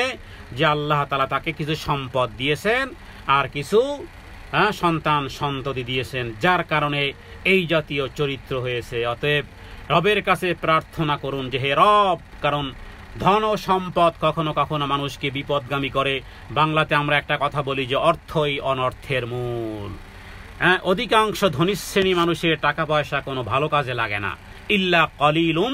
S1: যে আল্লাহ তাআলা তাকে কিছু সম্পদ দিয়েছেন আর কিছু সন্তান সন্ততি দিয়েছেন, যার কারণে এই জাতীয় চরিত্র হয়েছে। অতএব রবের কাছে প্রার্থনা করুন যে হে রব, কারণ ধন ও সম্পদ কখনো কখনো মানুষকে বিপদগামী করে। বাংলাতে আমরা একটা কথা বলি যে অর্থই অনর্থের মূল। হ্যাঁ, অধিকাংশ ধনী শ্রেণী মানুষের টাকা পয়সা কোনো ভালো কাজে লাগে না। ইল্লা কলিলুম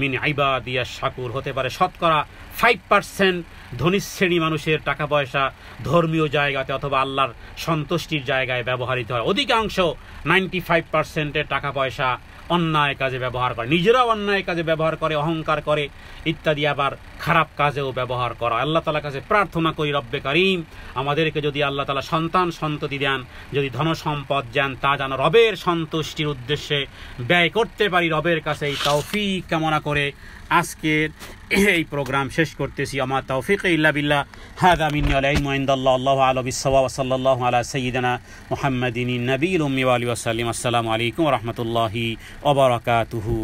S1: মিন ইবাদিয়াশ শাকুর। হতে পারে শতকরা 5% ধনী শ্রেণী মানুষের টাকা পয়সা ধর্মীয় জায়গাতে অথবা আল্লাহর সন্তুষ্টির জায়গায় ব্যবহৃত হয়। অধিকাংশ 95%-এর টাকা পয়সা অন্যায় কাজে ব্যবহার করে, নিজেরাও অন্যায় কাজে ব্যবহার করে, অহংকার করে ইত্যাদি, আবার খারাপ কাজেও ব্যবহার করা। আল্লাহ তাআলার কাছে প্রার্থনা করি, রব্বে কারীম আমাদেরকে যদি আল্লাহ তাআলা সন্তান সন্ততি দেন, যদি ধন সম্পদ দেন, তা যেন রবের সন্তুষ্টির উদ্দেশ্যে ব্যয় করতে পারি। রবের কাছে এই তৌফিক কামনা করে আজকের এই প্রোগ্রাম শেষ করতেছি। আমা তৌফিক ইল্লা বিল্লাহ, হাযা মিন্নি ওয়াল ইলমু ইনদাল্লাহ, আল্লাহু আ'লামু বিস-সাওয়াব, ওয়া সাল্লাল্লাহু আলা সাইয়্যিদিনা মুহাম্মাদিন নাবিয়্যিল উম্মি ওয়া আলিহি ওয়া সাল্লাম। আসসালামু আলাইকুম ওয়া রাহমাতুল্লাহি ওয়া বারাকাতুহু।